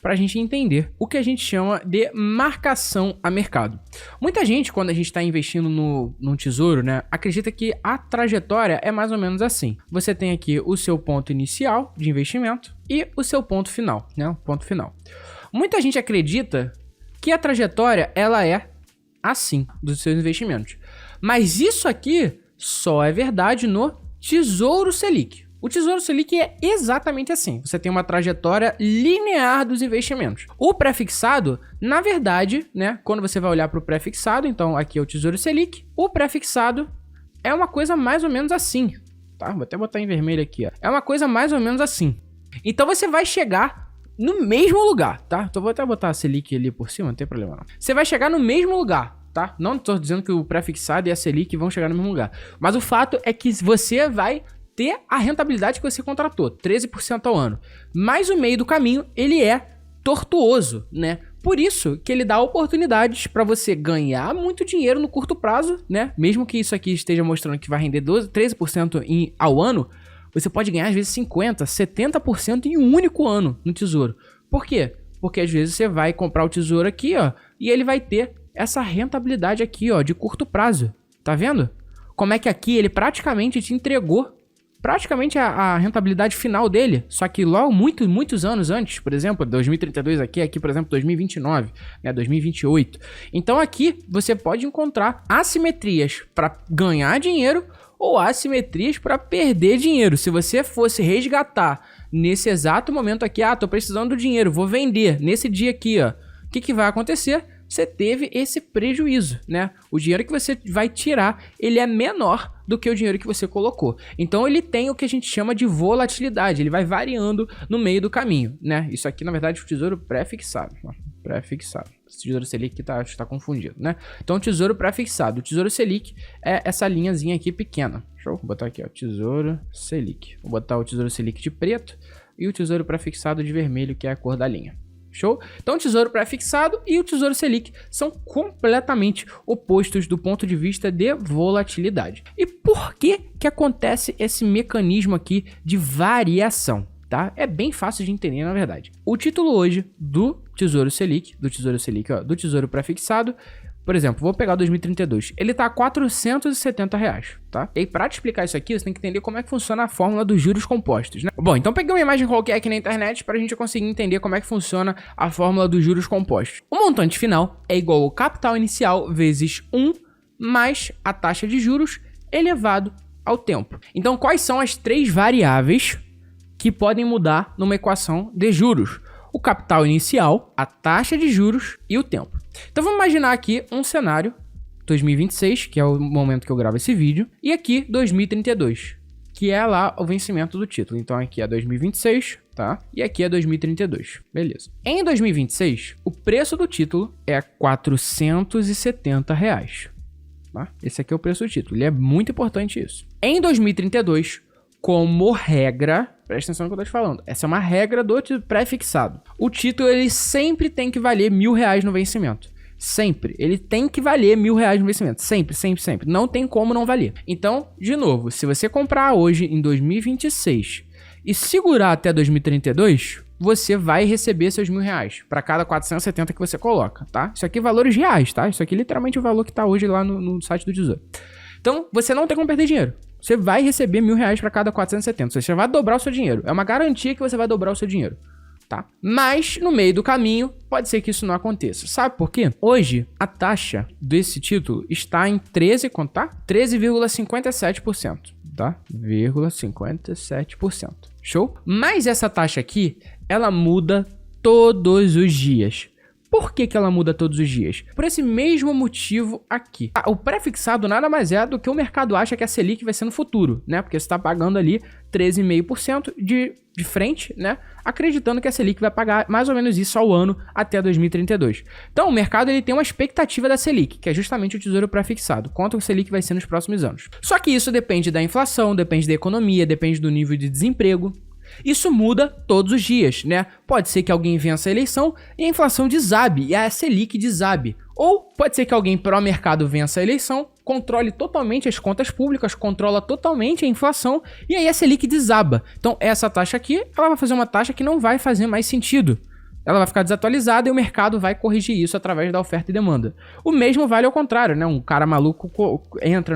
A: para a gente entender o que a gente chama de marcação a mercado. Muita gente, quando a gente está investindo no tesouro, né, acredita que a trajetória é mais ou menos assim. Você tem aqui o seu ponto inicial de investimento e o seu ponto final, né, o ponto final. Muita gente acredita que a trajetória ela é assim dos seus investimentos. Mas isso aqui só é verdade no Tesouro Selic. O Tesouro Selic é exatamente assim. Você tem uma trajetória linear dos investimentos. O pré-fixado, na verdade, né, quando você vai olhar para o pré-fixado, então aqui é o Tesouro Selic, o pré-fixado é uma coisa mais ou menos assim, tá? Vou até botar em vermelho aqui, ó. É uma coisa mais ou menos assim. Então você vai chegar no mesmo lugar, tá? Então vou até botar a Selic ali por cima, não tem problema não. Você vai chegar no mesmo lugar, tá? Não estou dizendo que o pré-fixado e a Selic vão chegar no mesmo lugar. Mas o fato é que você vai ter a rentabilidade que você contratou, 13% ao ano. Mas o meio do caminho, ele é tortuoso, né? Por isso que ele dá oportunidades para você ganhar muito dinheiro no curto prazo, né? Mesmo que isso aqui esteja mostrando que vai render 13% ao ano, você pode ganhar às vezes 50%, 70% em um único ano no tesouro. Por quê? Porque às vezes você vai comprar o tesouro aqui, ó, e ele vai ter essa rentabilidade aqui, ó, de curto prazo. Tá vendo? Como é que aqui ele praticamente te entregou a rentabilidade final dele, só que logo muitos anos antes, por exemplo, 2032 aqui, por exemplo, 2029, né, 2028. Então aqui você pode encontrar assimetrias para ganhar dinheiro ou assimetrias para perder dinheiro. Se você fosse resgatar nesse exato momento aqui, tô precisando do dinheiro, vou vender nesse dia aqui, ó, o que vai acontecer? Você teve esse prejuízo, né? O dinheiro que você vai tirar, ele é menor do que o dinheiro que você colocou. Então, ele tem o que a gente chama de volatilidade. Ele vai variando no meio do caminho, né? Isso aqui, na verdade, é o tesouro pré-fixado. Pré-fixado. Esse tesouro Selic que tá confundido, né? Então, o tesouro pré-fixado. O tesouro Selic é essa linhazinha aqui pequena. Show? Vou botar aqui, ó. Tesouro Selic. Vou botar o tesouro Selic de preto e o tesouro pré-fixado de vermelho, que é a cor da linha. Show? Então o Tesouro Pré-fixado e o Tesouro Selic são completamente opostos do ponto de vista de volatilidade. E por que acontece esse mecanismo aqui de variação? Tá? É bem fácil de entender, na verdade. O título hoje do Tesouro Selic, ó, do Tesouro Pré-fixado, por exemplo, vou pegar 2032, ele tá a R$470, tá? E aí, pra te explicar isso aqui, você tem que entender como é que funciona a fórmula dos juros compostos, né? Bom, então peguei uma imagem qualquer aqui na internet pra gente conseguir entender como é que funciona a fórmula dos juros compostos. O montante final é igual ao capital inicial vezes 1 mais a taxa de juros elevado ao tempo. Então, quais são as três variáveis que podem mudar numa equação de juros? O capital inicial, a taxa de juros e o tempo. Então vamos imaginar aqui um cenário 2026, que é o momento que eu gravo esse vídeo, e aqui 2032, que é lá o vencimento do título. Então aqui é 2026, tá? E aqui é 2032, beleza. Em 2026, o preço do título é R$470, tá? Esse aqui é o preço do título, e é muito importante isso. Em 2032, como regra, presta atenção no que eu tô te falando, essa é uma regra do pré-fixado. O título, ele sempre tem que valer R$1.000 no vencimento. Sempre. Ele tem que valer R$1.000 no vencimento. Sempre, sempre, sempre. Não tem como não valer. Então, de novo, se você comprar hoje em 2026 e segurar até 2032, você vai receber seus R$1.000 para cada 470 que você coloca, tá? Isso aqui é valores reais, tá? Isso aqui é literalmente o valor que tá hoje lá no site do Tesouro. Então, você não tem como perder dinheiro. Você vai receber R$1.000 para cada 470. Você vai dobrar o seu dinheiro. É uma garantia que você vai dobrar o seu dinheiro, tá? Mas, no meio do caminho, pode ser que isso não aconteça. Sabe por quê? Hoje, a taxa desse título está em 13,57%, tá? 0,57%. Show? Mas essa taxa aqui, ela muda todos os dias. Por que ela muda todos os dias? Por esse mesmo motivo aqui. O pré-fixado nada mais é do que o mercado acha que a Selic vai ser no futuro, né? Porque você está pagando ali 13,5% de frente, né? Acreditando que a Selic vai pagar mais ou menos isso ao ano até 2032. Então, o mercado ele tem uma expectativa da Selic, que é justamente o tesouro pré-fixado. Quanto a Selic vai ser nos próximos anos. Só que isso depende da inflação, depende da economia, depende do nível de desemprego. Isso muda todos os dias, né? Pode ser que alguém vença a eleição e a inflação desabe, e a Selic desabe. Ou pode ser que alguém pró-mercado vença a eleição, controle totalmente as contas públicas, controla totalmente a inflação, e aí a Selic desaba. Então essa taxa aqui, ela vai fazer uma taxa que não vai fazer mais sentido. Ela vai ficar desatualizada e o mercado vai corrigir isso através da oferta e demanda. O mesmo vale ao contrário, né? Um cara maluco entra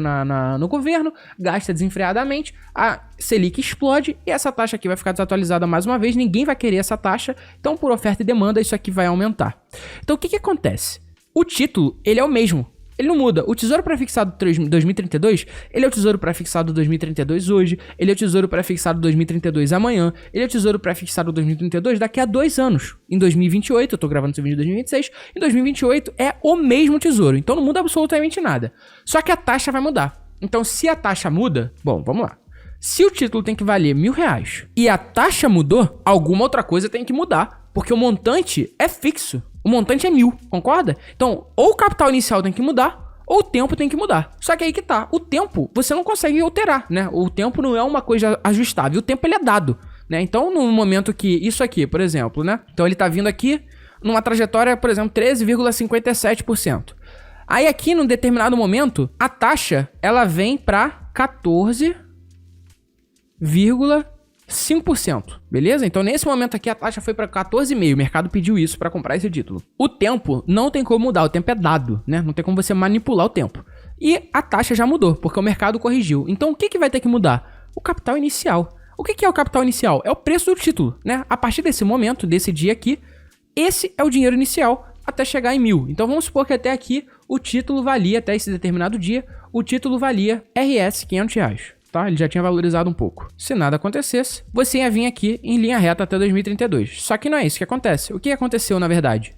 A: no governo, gasta desenfreadamente, a Selic explode e essa taxa aqui vai ficar desatualizada mais uma vez, ninguém vai querer essa taxa, então por oferta e demanda isso aqui vai aumentar. Então o que acontece? O título, ele é o mesmo. Ele não muda. O tesouro pré-fixado 2032, ele é o tesouro pré-fixado 2032 hoje, ele é o tesouro pré-fixado 2032 amanhã, ele é o tesouro pré-fixado 2032 daqui a 2 anos. Em 2028, eu tô gravando esse vídeo em 2026, em 2028 é o mesmo tesouro, então não muda absolutamente nada. Só que a taxa vai mudar. Então se a taxa muda, bom, vamos lá. Se o título tem que valer R$1.000 e a taxa mudou, alguma outra coisa tem que mudar, porque o montante é fixo. O montante é 1.000, concorda? Então, ou o capital inicial tem que mudar, ou o tempo tem que mudar. Só que aí que tá, o tempo você não consegue alterar, né? O tempo não é uma coisa ajustável, o tempo ele é dado, né? Então, no momento que isso aqui, por exemplo, né? Então ele tá vindo aqui numa trajetória, por exemplo, 13,57%. Aí aqui, num determinado momento, a taxa, ela vem pra 14,5%, beleza? Então nesse momento aqui a taxa foi para 14,5, o mercado pediu isso para comprar esse título. O tempo não tem como mudar, o tempo é dado, né? Não tem como você manipular o tempo. E a taxa já mudou, porque o mercado corrigiu. Então o que vai ter que mudar? O capital inicial. O que é o capital inicial? É o preço do título, né? A partir desse momento, desse dia aqui, esse é o dinheiro inicial até chegar em 1.000. Então vamos supor que até aqui o título valia, até esse determinado dia, o título valia RS R$500. Tá? Ele já tinha valorizado um pouco. Se nada acontecesse, você ia vir aqui em linha reta até 2032. Só que não é isso que acontece. O que aconteceu, na verdade?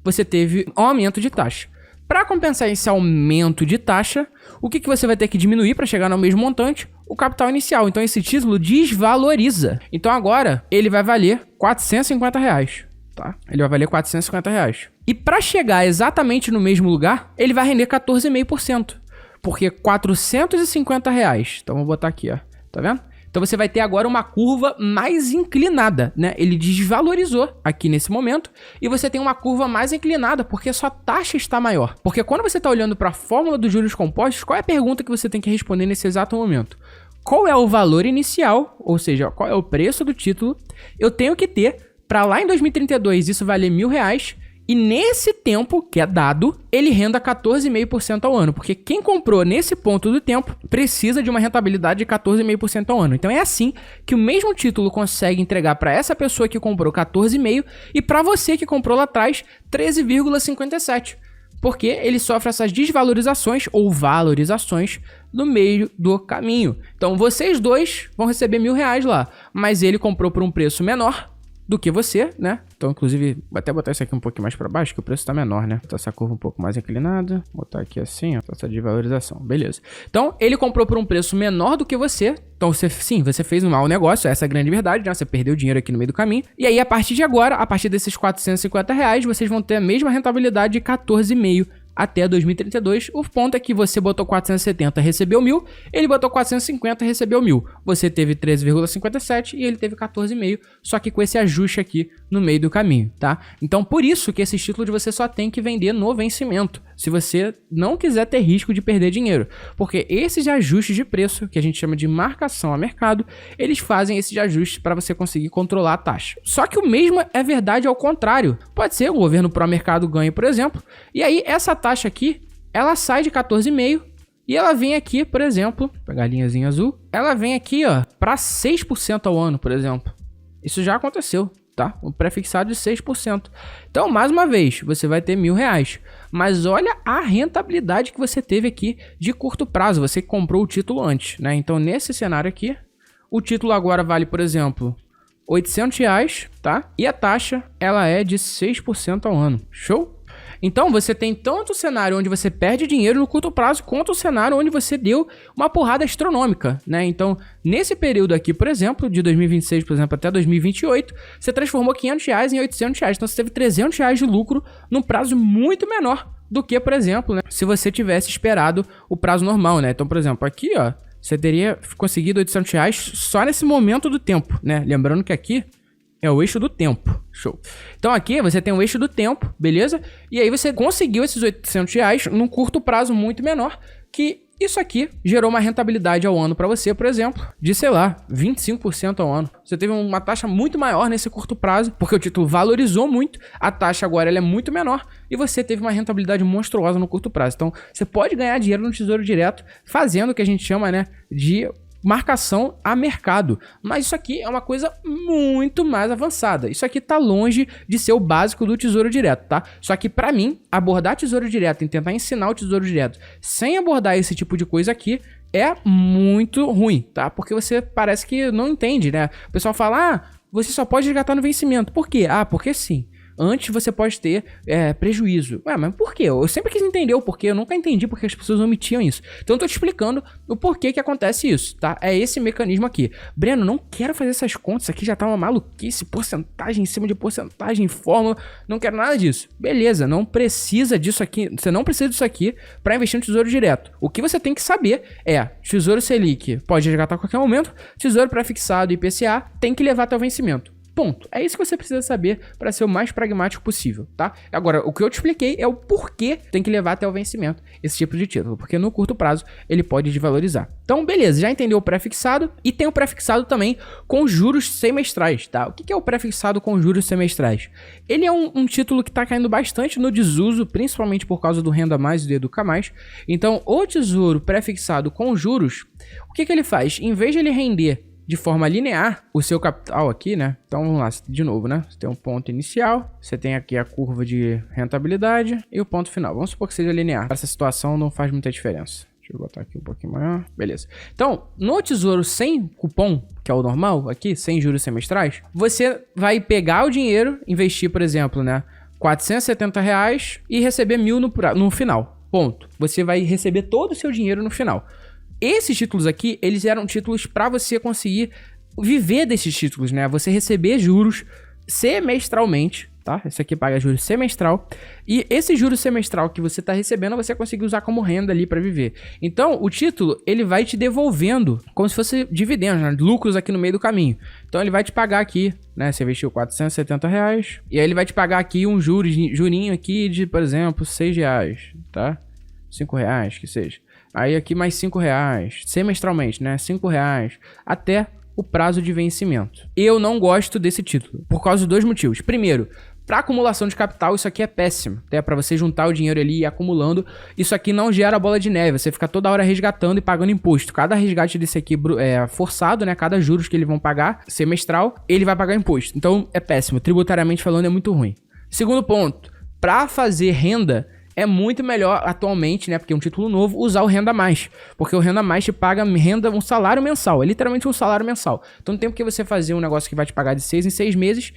A: Você teve um aumento de taxa. Para compensar esse aumento de taxa, o que você vai ter que diminuir para chegar no mesmo montante? O capital inicial. Então esse título desvaloriza. Então agora ele vai valer R$450. Tá? Ele vai valer R$450. E para chegar exatamente no mesmo lugar, ele vai render 14,5%. Porque R$450, então vou botar aqui, ó, tá vendo? Então você vai ter agora uma curva mais inclinada, né? Ele desvalorizou aqui nesse momento e você tem uma curva mais inclinada porque a sua taxa está maior. Porque quando você está olhando para a fórmula dos juros compostos, qual é a pergunta que você tem que responder nesse exato momento? Qual é o valor inicial, ou seja, qual é o preço do título eu tenho que ter para lá em 2032 isso valer R$1.000 e nesse tempo que é dado, ele renda 14,5% ao ano, porque quem comprou nesse ponto do tempo precisa de uma rentabilidade de 14,5% ao ano. Então é assim que o mesmo título consegue entregar para essa pessoa que comprou 14,5% e para você que comprou lá atrás 13,57%. Porque ele sofre essas desvalorizações ou valorizações no meio do caminho. Então vocês dois vão receber R$1.000 lá, mas ele comprou por um preço menor do que você, né? Então, inclusive, vou até botar isso aqui um pouquinho mais para baixo, que o preço tá menor, né? Botar essa curva um pouco mais inclinada, botar aqui assim, ó, essa desvalorização, beleza. Então, ele comprou por um preço menor do que você. Então, você fez um mau negócio, essa é a grande verdade, né? Você perdeu dinheiro aqui no meio do caminho. E aí, a partir de agora, a partir desses R$450, vocês vão ter a mesma rentabilidade de 14,5% até 2032. O ponto é que você botou 470, recebeu 1.000, ele botou 450, recebeu 1.000. Você teve 13,57 e ele teve 14,5, só que com esse ajuste aqui no meio do caminho, tá? Então, por isso que esses títulos você só tem que vender no vencimento, se você não quiser ter risco de perder dinheiro, porque esses ajustes de preço, que a gente chama de marcação a mercado, eles fazem esses ajustes para você conseguir controlar a taxa. Só que o mesmo é verdade ao contrário. Pode ser o governo pró-mercado ganhe, por exemplo, e aí essa taxa aqui, ela sai de 14,5 e ela vem aqui, por exemplo, vou pegar a linhazinha azul, ela vem aqui, ó, para 6% ao ano, por exemplo. Isso já aconteceu, tá? Um pré-fixado de 6%. Então, mais uma vez, você vai ter R$1.000. Mas olha a rentabilidade que você teve aqui de curto prazo. Você comprou o título antes, né? Então, nesse cenário aqui, o título agora vale, por exemplo, R$800, tá? E a taxa, ela é de 6% ao ano. Show? Então, você tem tanto o cenário onde você perde dinheiro no curto prazo, quanto o cenário onde você deu uma porrada astronômica, né? Então, nesse período aqui, por exemplo, de 2026, por exemplo, até 2028, você transformou R$500 em R$800. Então, você teve R$300 de lucro num prazo muito menor do que, por exemplo, né, se você tivesse esperado o prazo normal, né? Então, por exemplo, aqui, ó, você teria conseguido R$800 só nesse momento do tempo, né? Lembrando que aqui é o eixo do tempo. Show. Então aqui você tem o eixo do tempo, beleza? E aí você conseguiu esses R$800 num curto prazo muito menor, que isso aqui gerou uma rentabilidade ao ano para você, por exemplo, de, sei lá, 25% ao ano. Você teve uma taxa muito maior nesse curto prazo, porque o título valorizou muito, a taxa agora ela é muito menor, e você teve uma rentabilidade monstruosa no curto prazo. Então, você pode ganhar dinheiro no Tesouro Direto fazendo o que a gente chama, né, de marcação a mercado, mas isso aqui é uma coisa muito mais avançada. Isso aqui tá longe de ser o básico do Tesouro Direto, tá? Só que para mim, abordar Tesouro Direto e tentar ensinar o Tesouro Direto sem abordar esse tipo de coisa aqui é muito ruim, tá? Porque você parece que não entende, né? O pessoal fala, ah, você só pode resgatar no vencimento. Por quê? Ah, porque sim. Antes você pode ter prejuízo. Ué, mas por quê? Eu sempre quis entender o porquê, eu nunca entendi porque as pessoas omitiam isso. Então eu tô te explicando o porquê que acontece isso, tá? É esse mecanismo aqui. Breno, não quero fazer essas contas, isso aqui já tá uma maluquice, porcentagem em cima de porcentagem, fórmula, não quero nada disso. Beleza, não precisa disso aqui, você não precisa disso aqui para investir no Tesouro Direto. O que você tem que saber é, Tesouro Selic pode resgatar a qualquer momento, Tesouro Pré-fixado e IPCA tem que levar até o vencimento. Ponto. É isso que você precisa saber para ser o mais pragmático possível, tá? Agora, o que eu te expliquei é o porquê tem que levar até o vencimento esse tipo de título, porque no curto prazo ele pode desvalorizar. Então, beleza, já entendeu o pré-fixado e tem o pré-fixado também com juros semestrais, tá? O que é o pré-fixado com juros semestrais? Ele é um título que está caindo bastante no desuso, principalmente por causa do Renda Mais e do Educa Mais. Então, o tesouro pré-fixado com juros, o que ele faz? Em vez de ele render de forma linear o seu capital aqui, né? Então vamos lá, de novo, né? Você tem um ponto inicial, você tem aqui a curva de rentabilidade e o ponto final. Vamos supor que seja linear. Para essa situação não faz muita diferença. Deixa eu botar aqui um pouquinho maior. Beleza. Então, no tesouro sem cupom, que é o normal aqui, sem juros semestrais, você vai pegar o dinheiro, investir, por exemplo, né? R$470 e receber 1.000 no final. Ponto. Você vai receber todo o seu dinheiro no final. Esses títulos aqui, eles eram títulos para você conseguir viver desses títulos, né? Você receber juros semestralmente, tá? Esse aqui paga juros semestral. E esse juros semestral que você tá recebendo, você consegue usar como renda ali para viver. Então, o título, ele vai te devolvendo como se fosse dividendos, né? Lucros aqui no meio do caminho. Então, ele vai te pagar aqui, né? Você investiu R$470. E aí, ele vai te pagar aqui um jurinho aqui de, por exemplo, R$6, tá? R$5, que seja. Aí aqui mais R$5, semestralmente, né? R$5, até o prazo de vencimento. Eu não gosto desse título, por causa de dois motivos. Primeiro, Para acumulação de capital, isso aqui é péssimo. É para você juntar o dinheiro ali e ir acumulando. Isso aqui não gera bola de neve. Você fica toda hora resgatando e pagando imposto. Cada resgate desse aqui é forçado, né? Cada juros que eles vão pagar semestral, ele vai pagar imposto. Então é péssimo. Tributariamente falando, é muito ruim. Segundo ponto, para fazer renda, é muito melhor atualmente, né? Porque é um título novo, usar o Renda Mais. Porque o Renda Mais te paga um salário mensal. É literalmente um salário mensal. Então não tem porque você fazer um negócio que vai te pagar de 6 em 6 meses.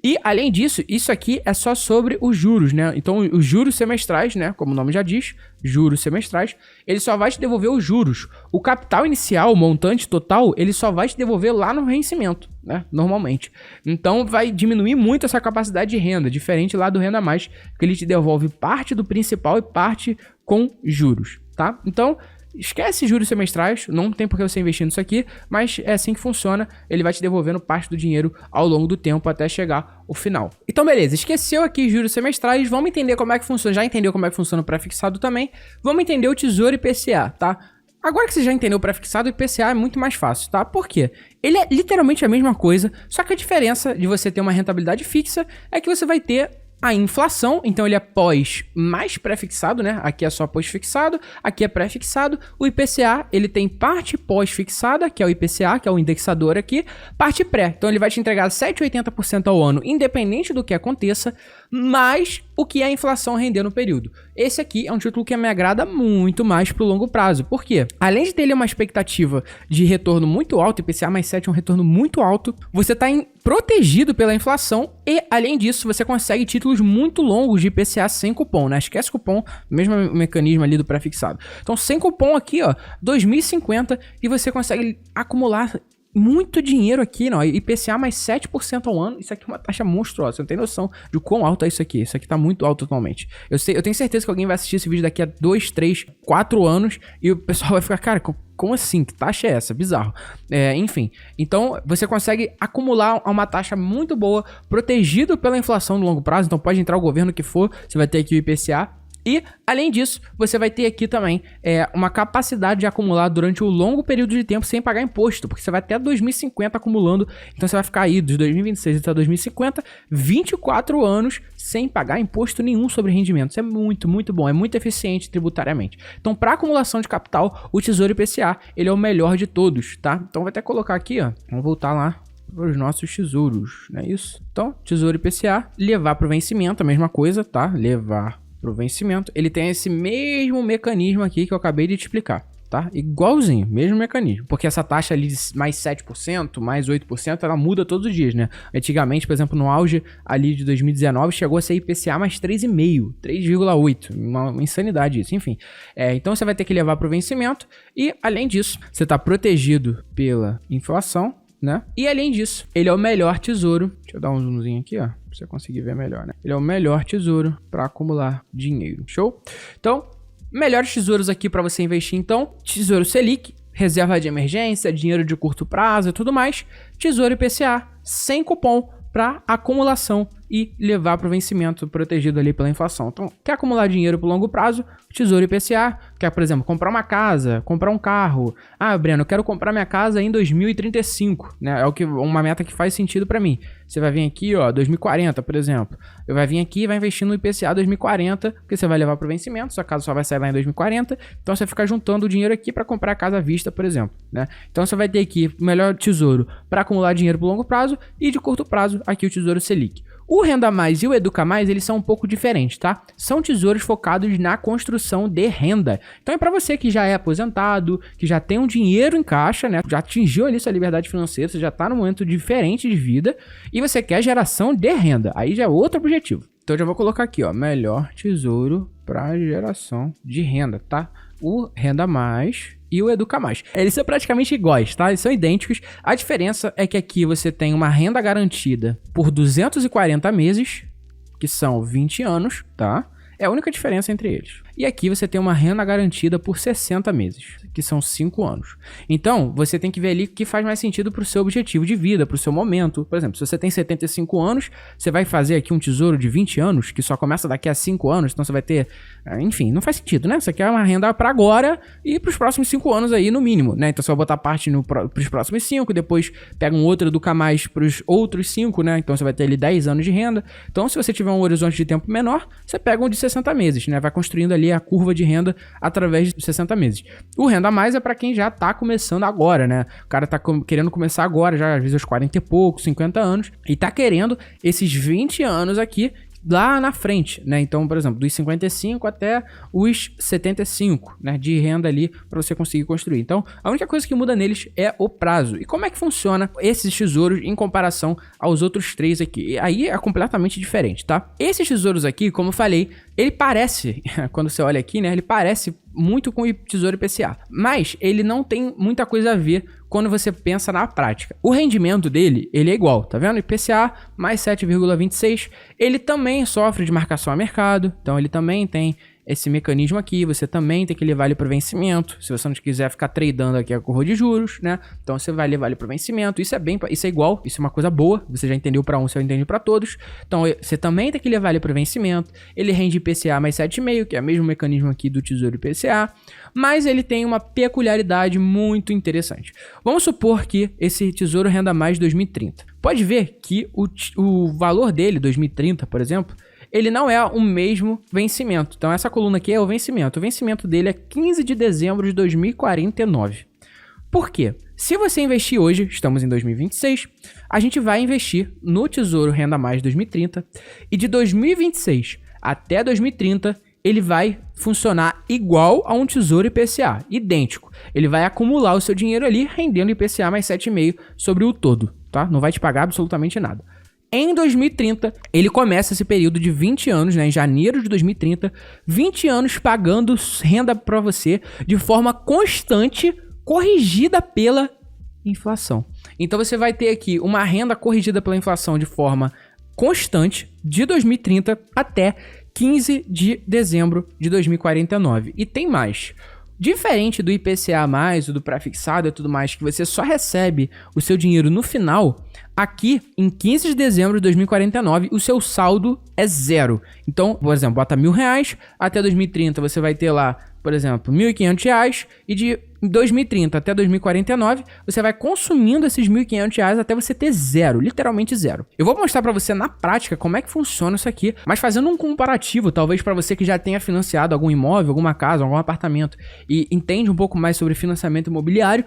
A: E, além disso, isso aqui é só sobre os juros, né? Então, os juros semestrais, né? Como o nome já diz, juros semestrais, ele só vai te devolver os juros. O capital inicial, o montante total, ele só vai te devolver lá no vencimento, né? Normalmente. Então, vai diminuir muito essa capacidade de renda, diferente lá do Renda Mais, que ele te devolve parte do principal e parte com juros, tá? Então, esquece juros semestrais, não tem por que você investir nisso aqui, mas é assim que funciona, ele vai te devolvendo parte do dinheiro ao longo do tempo até chegar ao final. Então beleza, esqueceu aqui juros semestrais, vamos entender como é que funciona, já entendeu como é que funciona o pré-fixado também, vamos entender o Tesouro IPCA, tá? Agora que você já entendeu o pré-fixado, o IPCA é muito mais fácil, tá? Por quê? Ele é literalmente a mesma coisa, só que a diferença de você ter uma rentabilidade fixa é que você vai ter a inflação, então ele é pós mais pré-fixado, né? Aqui é só pós-fixado, aqui é pré-fixado. O IPCA, ele tem parte pós-fixada, que é o IPCA, que é o indexador aqui, parte pré. Então ele vai te entregar 7,80% ao ano, independente do que aconteça, mais o que a inflação render no período. Esse aqui é um título que me agrada muito mais pro longo prazo. Por quê? Além de ter uma expectativa de retorno muito alto, IPCA mais 7 é um retorno muito alto, você tá protegido pela inflação e, além disso, você consegue títulos muito longos de IPCA sem cupom, né? Esquece cupom, mesmo mecanismo ali do pré-fixado. Então, sem cupom aqui, ó, 2050 e você consegue acumular muito dinheiro aqui, não. IPCA mais 7% ao ano. Isso aqui é uma taxa monstruosa. Você não tem noção de quão alto é isso aqui. Isso aqui tá muito alto atualmente. Eu tenho certeza que alguém vai assistir esse vídeo daqui a 2, 3, 4 anos e o pessoal vai ficar, cara, como assim? Que taxa é essa? Bizarro. Enfim. Então, você consegue acumular uma taxa muito boa, protegido pela inflação no longo prazo. Então, pode entrar o governo que for, você vai ter aqui o IPCA. E, além disso, você vai ter aqui também uma capacidade de acumular durante um longo período de tempo sem pagar imposto, porque você vai até 2050 acumulando, então você vai ficar aí de 2026 até 2050, 24 anos sem pagar imposto nenhum sobre rendimento. Isso é muito, muito bom, é muito eficiente tributariamente. Então, para acumulação de capital, o Tesouro IPCA, ele é o melhor de todos, tá? Então, vou até colocar aqui, ó, vamos voltar lá para os nossos tesouros, não é isso? Então, Tesouro IPCA, levar para o vencimento, a mesma coisa, tá? Levar pro vencimento, ele tem esse mesmo mecanismo aqui que eu acabei de te explicar, tá? Igualzinho, mesmo mecanismo, porque essa taxa ali de mais 7%, mais 8%, ela muda todos os dias, né? Antigamente, por exemplo, no auge ali de 2019, chegou a ser IPCA mais 3,5%, 3,8%, uma insanidade isso, enfim. Então você vai ter que levar pro vencimento e, além disso, você tá protegido pela inflação, né? E além disso, ele é o melhor tesouro. Deixa eu dar um zoomzinho aqui, ó, pra você conseguir ver melhor, né? Ele é o melhor tesouro para acumular dinheiro. Show? Então, melhores tesouros aqui para você investir, então, Tesouro Selic, reserva de emergência, dinheiro de curto prazo e tudo mais, Tesouro IPCA, sem cupom, para acumulação e levar para o vencimento protegido ali pela inflação. Então, quer acumular dinheiro para longo prazo? Tesouro IPCA. Quer, por exemplo, comprar uma casa, comprar um carro. Ah, Breno, eu quero comprar minha casa em 2035, né? É uma meta que faz sentido para mim. Você vai vir aqui, ó, 2040, por exemplo. Eu vai vir aqui e vai investir no IPCA 2040, porque você vai levar para o vencimento, sua casa só vai sair lá em 2040. Então, você fica juntando o dinheiro aqui para comprar a casa à vista, por exemplo, né? Então, você vai ter aqui o melhor tesouro para acumular dinheiro para longo prazo e de curto prazo, aqui o Tesouro Selic. O Renda Mais e o Educa Mais, eles são um pouco diferentes, tá? São tesouros focados na construção de renda. Então é para você que já é aposentado, que já tem um dinheiro em caixa, né? Já atingiu ali sua liberdade financeira, você já tá num momento diferente de vida e você quer geração de renda. Aí já é outro objetivo. Então eu já vou colocar aqui, ó, melhor tesouro para geração de renda, tá? O Renda Mais e o Educa Mais. Eles são praticamente iguais, tá? Eles são idênticos. A diferença é que aqui você tem uma renda garantida por 240 meses, que são 20 anos, tá? É a única diferença entre eles. e aqui você tem uma renda garantida por 60 meses, que são 5 anos. Então, você tem que ver ali o que faz mais sentido para o seu objetivo de vida, para o seu momento. Por exemplo, se você tem 75 anos, você vai fazer aqui um tesouro de 20 anos, que só começa daqui a 5 anos, então você vai ter... Enfim, não faz sentido, né? Isso aqui é uma renda para agora e para os próximos 5 anos aí, no mínimo, né? Então você vai botar parte para os próximos 5, depois pega um outro, educar mais para os outros 5, né? Então você vai ter ali 10 anos de renda. Então, se você tiver um horizonte de tempo menor, você pega um de 60 meses, né? Vai construindo ali a curva de renda através de 60 meses. O renda a mais é para quem já tá começando agora, né? O cara tá querendo começar agora, já às vezes aos 40 e pouco, 50 anos, e tá querendo esses 20 anos aqui lá na frente, né? Então, por exemplo, dos 55 até os 75, né, de renda ali para você conseguir construir. Então, a única coisa que muda neles é o prazo. E como é que funciona esses tesouros em comparação aos outros 3 aqui? E aí é completamente diferente, tá? Esses tesouros aqui, como eu falei, ele parece, quando você olha aqui, né, ele parece muito com o Tesouro IPCA, mas ele não tem muita coisa a ver quando você pensa na prática. O rendimento dele, ele é igual, tá vendo? IPCA mais 7,26, ele também sofre de marcação a mercado, então ele também tem esse mecanismo aqui, você também tem que levar ele para o vencimento, se você não quiser ficar tradando aqui a curva de juros, né? Então você vai levar ele para o vencimento, isso é igual, isso é uma coisa boa, você já entendeu para um, você já entende para todos. Então você também tem que levar ele para o vencimento, ele rende IPCA mais 7,5, que é o mesmo mecanismo aqui do Tesouro IPCA, mas ele tem uma peculiaridade muito interessante. Vamos supor que esse Tesouro renda mais 2030. Pode ver que o valor dele, 2030, por exemplo, ele não é o mesmo vencimento. Então essa coluna aqui é o vencimento. O vencimento dele é 15 de dezembro de 2049. Por quê? Se você investir hoje, estamos em 2026, a gente vai investir no Tesouro Renda Mais 2030 e de 2026 até 2030 ele vai funcionar igual a um Tesouro IPCA, idêntico. Ele vai acumular o seu dinheiro ali, rendendo IPCA mais 7,5 sobre o todo, tá? Não vai te pagar absolutamente nada. Em 2030, ele começa esse período de 20 anos, né, em janeiro de 2030, 20 anos pagando renda para você de forma constante, corrigida pela inflação. Então você vai ter aqui uma renda corrigida pela inflação de forma constante de 2030 até 15 de dezembro de 2049. E tem mais. Diferente do IPCA+, ou do pré-fixado e tudo mais, que você só recebe o seu dinheiro no final, aqui, em 15 de dezembro de 2049, o seu saldo é 0. Então, por exemplo, bota R$1.000, até 2030 você vai ter lá, por exemplo, R$1.500, e de 2030 até 2049, você vai consumindo esses R$1.500 até você ter 0, literalmente 0. Eu vou mostrar pra você na prática como é que funciona isso aqui, mas fazendo um comparativo, talvez pra você que já tenha financiado algum imóvel, alguma casa, algum apartamento, e entende um pouco mais sobre financiamento imobiliário.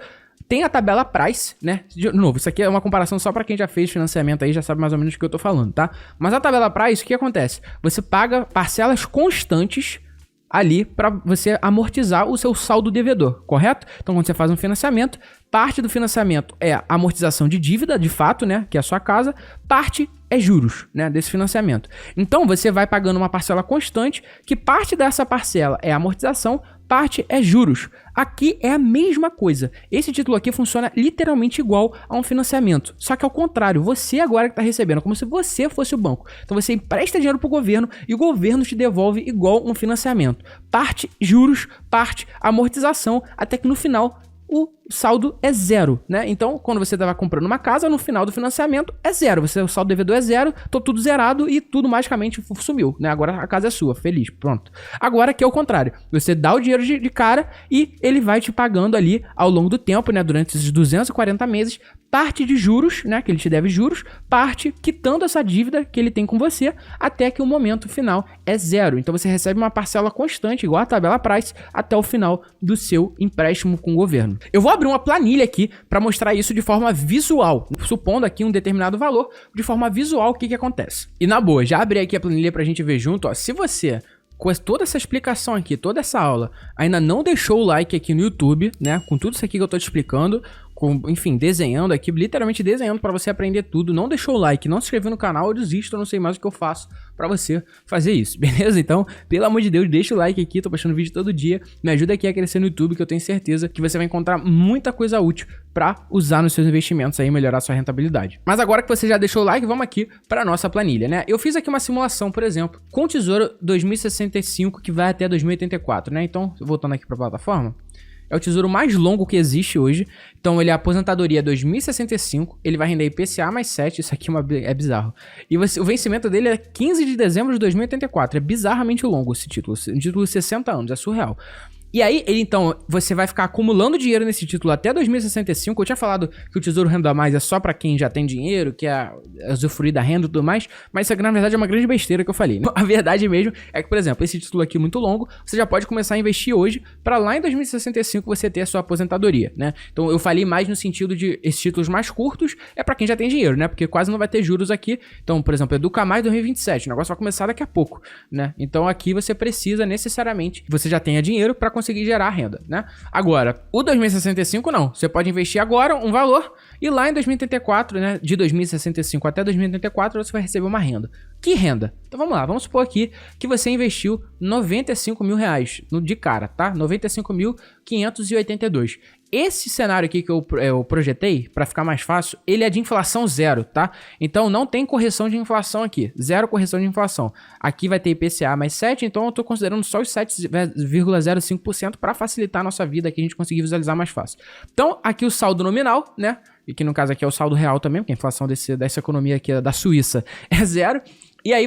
A: Tem a tabela Price, né? De novo, isso aqui é uma comparação só para quem já fez financiamento aí, já sabe mais ou menos o que eu tô falando, tá? Mas a tabela Price, o que acontece? Você paga parcelas constantes ali para você amortizar o seu saldo devedor, correto? Então, quando você faz um financiamento, parte do financiamento é a amortização de dívida, de fato, né? Que é a sua casa, parte é juros, né? Desse financiamento. Então, você vai pagando uma parcela constante, que parte dessa parcela é amortização, parte é juros. Aqui é a mesma coisa. Esse título aqui funciona literalmente igual a um financiamento. Só que ao contrário, você agora que está recebendo, como se você fosse o banco. Então você empresta dinheiro para o governo e o governo te devolve igual um financiamento. Parte juros, parte amortização, até que no final o saldo é 0, né? Então, quando você estava comprando uma casa, no final do financiamento é 0. O saldo devedor é 0, tô tudo zerado e tudo magicamente sumiu, né? Agora a casa é sua, feliz, pronto. Agora aqui é o contrário. Você dá o dinheiro de cara e ele vai te pagando ali ao longo do tempo, né? Durante esses 240 meses, parte de juros, né? Que ele te deve juros, parte quitando essa dívida que ele tem com você, até que o momento final é 0. Então você recebe uma parcela constante, igual a tabela Price, até o final do seu empréstimo com o governo. Eu vou abrir uma planilha aqui para mostrar isso de forma visual, supondo aqui um determinado valor, de forma visual o que acontece. E na boa, já abri aqui a planilha pra gente ver junto, ó, se você, com toda essa explicação aqui, toda essa aula, ainda não deixou o like aqui no YouTube, né, com tudo isso aqui que eu tô te explicando, enfim, desenhando aqui, literalmente desenhando pra você aprender tudo. Não deixou o like, não se inscreveu no canal, eu desisto, eu não sei mais o que eu faço pra você fazer isso, beleza? Então, pelo amor de Deus, deixa o like aqui, tô postando vídeo todo dia, me ajuda aqui a crescer no YouTube, que eu tenho certeza que você vai encontrar muita coisa útil pra usar nos seus investimentos aí e melhorar sua rentabilidade. Mas agora que você já deixou o like, vamos aqui pra nossa planilha, né? Eu fiz aqui uma simulação, por exemplo, com o Tesouro 2065, que vai até 2084, né? Então, voltando aqui pra plataforma, é o tesouro mais longo que existe hoje. Então, ele é a aposentadoria 2065. Ele vai render IPCA mais 7. Isso aqui é bizarro. E o vencimento dele é 15 de dezembro de 2084. É bizarramente longo esse título. Um título de 60 anos. É surreal. E aí, então, você vai ficar acumulando dinheiro nesse título até 2065. Eu tinha falado que o Tesouro Renda Mais é só pra quem já tem dinheiro, que é usufruir da renda e tudo mais, mas isso aqui, na verdade, é uma grande besteira que eu falei, né? A verdade mesmo é que, por exemplo, esse título aqui muito longo, você já pode começar a investir hoje pra lá em 2065 você ter a sua aposentadoria, né? Então, eu falei mais no sentido de esses títulos mais curtos é pra quem já tem dinheiro, né? Porque quase não vai ter juros aqui. Então, por exemplo, Educa Mais 2027, o negócio vai começar daqui a pouco, né? Então, aqui você precisa necessariamente que você já tenha dinheiro pra conseguir gerar renda, né? Agora, o 2065 não. Você pode investir agora um valor e lá em 2034, né? De 2065 até 2034 você vai receber uma renda. Que renda? Então vamos lá, vamos supor aqui que você investiu 95 mil reais de cara, tá? 95.582. Esse cenário aqui que eu projetei, para ficar mais fácil, ele é de inflação zero, tá? Então não tem correção de inflação aqui, zero correção de inflação. Aqui vai ter IPCA mais 7, então eu tô considerando só os 7,05% para facilitar a nossa vida, aqui a gente conseguir visualizar mais fácil. Então aqui o saldo nominal, né? E que no caso aqui é o saldo real também, porque a inflação dessa economia aqui da Suíça é zero. E aí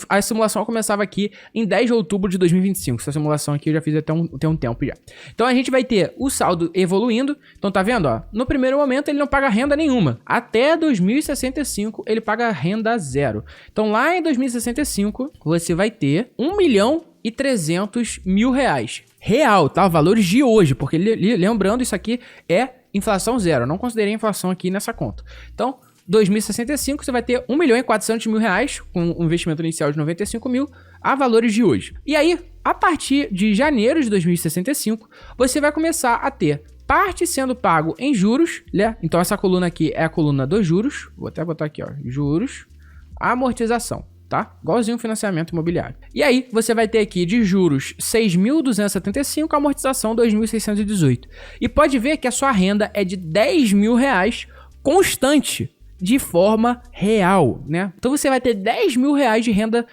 A: a simulação começava aqui em 10 de outubro de 2025. Essa simulação aqui eu já fiz até um tempo já. Então a gente vai ter o saldo evoluindo. Então tá vendo, ó? No primeiro momento ele não paga renda nenhuma. Até 2065 ele paga renda zero. Então lá em 2065 você vai ter 1.300.000 reais. Real, tá? Valores de hoje, porque lembrando, isso aqui é inflação zero. Eu não considerei inflação aqui nessa conta. Então 2065 você vai ter 1.400.000 reais com um investimento inicial de 95 mil a valores de hoje. E aí, a partir de janeiro de 2065, você vai começar a ter parte sendo pago em juros, né? Então essa coluna aqui é a coluna dos juros. Vou até botar aqui, ó, juros, amortização, tá? Igualzinho financiamento imobiliário. E aí, você vai ter aqui de juros 6.275, amortização 2.618. E pode ver que a sua renda é de 10 mil reais constante, de forma real, né? Então você vai ter 10 mil reais de renda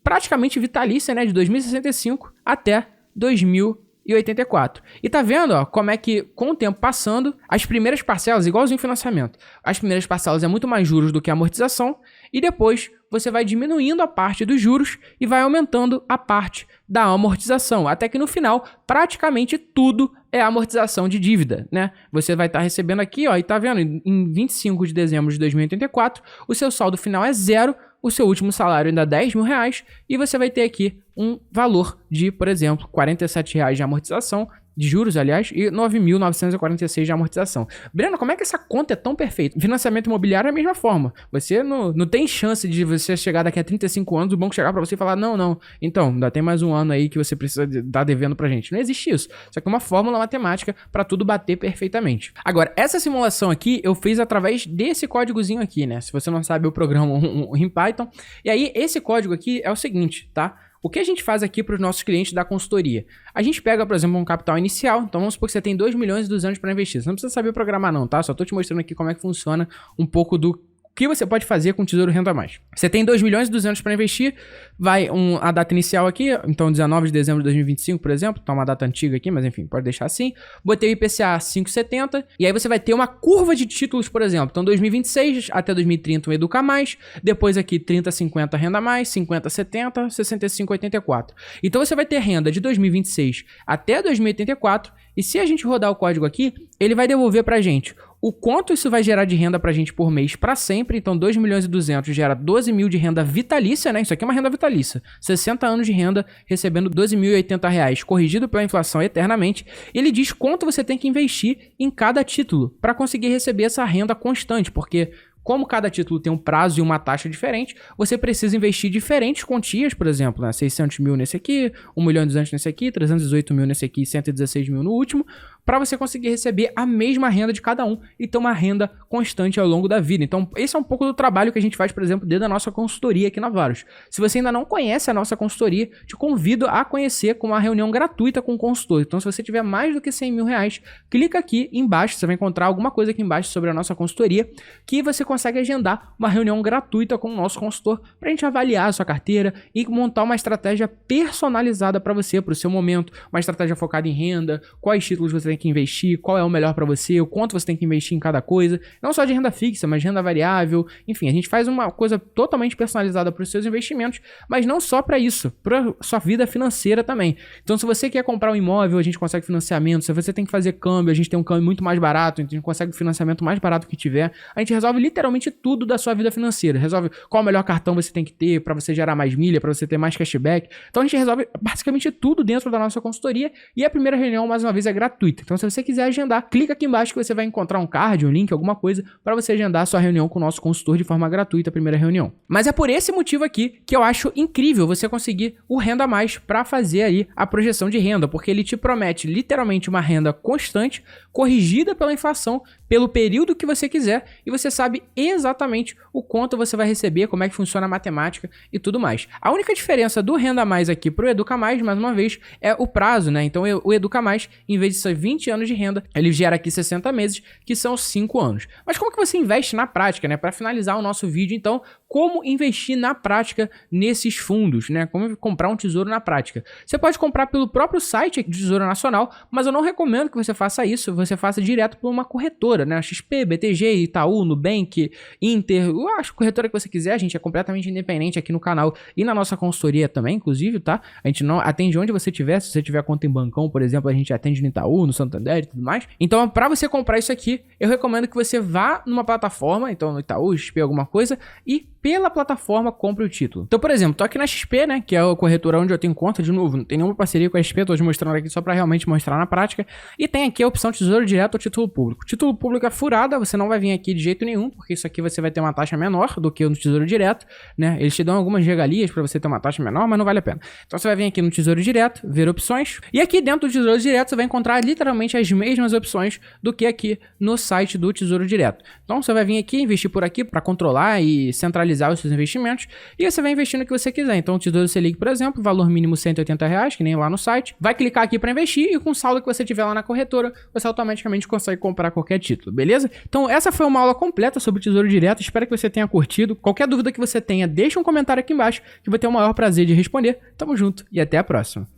A: praticamente vitalícia, né? De 2065 até 2084. E tá vendo, ó, como é que com o tempo passando, as primeiras parcelas, igualzinho financiamento, as primeiras parcelas é muito mais juros do que a amortização, e depois você vai diminuindo a parte dos juros e vai aumentando a parte da amortização, até que no final, praticamente tudo é amortização de dívida, né? Você vai estar recebendo aqui, ó, e tá vendo, em 25 de dezembro de 2084, o seu saldo final é zero, o seu último salário ainda é 10 mil reais, e você vai ter aqui um valor de, por exemplo, 47 reais de amortização, de juros, aliás, e 9.946 de amortização. Breno, como é que essa conta é tão perfeita? Financiamento imobiliário é a mesma forma. Você não tem chance de você chegar daqui a 35 anos, o banco chegar pra você e falar, não, então, ainda tem mais um ano aí que você precisa estar devendo pra gente. Não existe isso. Isso aqui é uma fórmula matemática pra tudo bater perfeitamente. Agora, essa simulação aqui eu fiz através desse códigozinho aqui, né? Se você não sabe, eu programo em Python. E aí, esse código aqui é o seguinte, tá? O que a gente faz aqui para os nossos clientes da consultoria? A gente pega, por exemplo, um capital inicial. Então, vamos supor que você tem 2.200.000 para investir. Você não precisa saber programar não, tá? Só tô te mostrando aqui como é que funciona um pouco do que você pode fazer com o Tesouro Renda Mais. Você tem 2.200.000 para investir, vai a data inicial aqui, então 19 de dezembro de 2025, por exemplo, tá uma data antiga aqui, mas enfim, pode deixar assim. Botei o IPCA 5,70, e aí você vai ter uma curva de títulos, por exemplo. Então 2026 até 2030 um Educa Mais, depois aqui 30,50 Renda Mais, 50,70, 65,84. Então você vai ter renda de 2026 até 2084, e se a gente rodar o código aqui, ele vai devolver pra gente o quanto isso vai gerar de renda pra gente por mês pra sempre. Então 2.200.000 gera 12 mil de renda vitalícia, né? Isso aqui é uma renda vitalícia. 60 anos de renda recebendo 12.080 reais, corrigido pela inflação eternamente. Ele diz quanto você tem que investir em cada título pra conseguir receber essa renda constante, porque como cada título tem um prazo e uma taxa diferente, você precisa investir diferentes quantias, por exemplo, né? 600 mil nesse aqui, 1.200.000 nesse aqui, 318 mil nesse aqui, 116 mil no último, para você conseguir receber a mesma renda de cada um e ter uma renda constante ao longo da vida. Então, esse é um pouco do trabalho que a gente faz, por exemplo, dentro da nossa consultoria aqui na Varus. Se você ainda não conhece a nossa consultoria, te convido a conhecer com uma reunião gratuita com o consultor. Então, se você tiver mais do que 100 mil reais, clica aqui embaixo, você vai encontrar alguma coisa aqui embaixo sobre a nossa consultoria, que você consegue agendar uma reunião gratuita com o nosso consultor para a gente avaliar a sua carteira e montar uma estratégia personalizada para você, para o seu momento, uma estratégia focada em renda, quais títulos você tem que investir, qual é o melhor para você, o quanto você tem que investir em cada coisa, não só de renda fixa, mas de renda variável, enfim, a gente faz uma coisa totalmente personalizada para os seus investimentos, mas não só para isso, para sua vida financeira também. Então, se você quer comprar um imóvel, a gente consegue financiamento, se você tem que fazer câmbio, a gente tem um câmbio muito mais barato, então a gente consegue o financiamento mais barato que tiver, a gente resolve literalmente tudo da sua vida financeira, resolve qual o melhor cartão você tem que ter para você gerar mais milha, para você ter mais cashback. Então a gente resolve basicamente tudo dentro da nossa consultoria e a primeira reunião, mais uma vez, é gratuita. Então, se você quiser agendar, clica aqui embaixo que você vai encontrar um card, um link, alguma coisa para você agendar a sua reunião com o nosso consultor de forma gratuita, a primeira reunião. Mas é por esse motivo aqui que eu acho incrível você conseguir o Renda Mais para fazer aí a projeção de renda, porque ele te promete literalmente uma renda constante, corrigida pela inflação, pelo período que você quiser, e você sabe exatamente o quanto você vai receber, como é que funciona a matemática e tudo mais. A única diferença do Renda Mais aqui pro Educa Mais, mais uma vez, é o prazo, né? Então o Educa Mais, em vez de ser 20 anos de renda, ele gera aqui 60 meses, que são 5 anos. Mas como que você investe na prática, né? Para finalizar o nosso vídeo, então, como investir na prática nesses fundos, né? Como comprar um tesouro na prática. Você pode comprar pelo próprio site do Tesouro Nacional, mas eu não recomendo que você faça isso, você faça direto por uma corretora, né? XP, BTG, Itaú, Nubank, Inter, a corretora que você quiser, a gente é completamente independente aqui no canal e na nossa consultoria também, inclusive, tá? A gente não atende onde você tiver, se você tiver conta em bancão, por exemplo, a gente atende no Itaú, no Santander e tudo mais. Então, para você comprar isso aqui, eu recomendo que você vá numa plataforma, então no Itaú, XP, alguma coisa, e pela plataforma compre o título. Então, por exemplo, tô aqui na XP, né, que é a corretora onde eu tenho conta, de novo, não tem nenhuma parceria com a XP, tô te mostrando aqui só para realmente mostrar na prática, e tem aqui a opção Tesouro Direto ou Título Público. Título Público é furada, você não vai vir aqui de jeito nenhum, porque isso aqui você vai ter uma taxa menor do que no Tesouro Direto, né, eles te dão algumas regalias para você ter uma taxa menor, mas não vale a pena. Então você vai vir aqui no Tesouro Direto, ver opções, e aqui dentro do Tesouro Direto você vai encontrar literalmente as mesmas opções do que aqui no site do Tesouro Direto. Então você vai vir aqui, investir por aqui para controlar e centralizar os seus investimentos, e você vai investir no que você quiser. Então o Tesouro Selic, por exemplo, valor mínimo R$180, que nem lá no site, vai clicar aqui para investir e com o saldo que você tiver lá na corretora, você automaticamente consegue comprar qualquer título, beleza? Então essa foi uma aula completa sobre o Tesouro Direto, espero que você tenha curtido. Qualquer dúvida que você tenha, deixa um comentário aqui embaixo, que eu vou ter o maior prazer de responder. Tamo junto e até a próxima.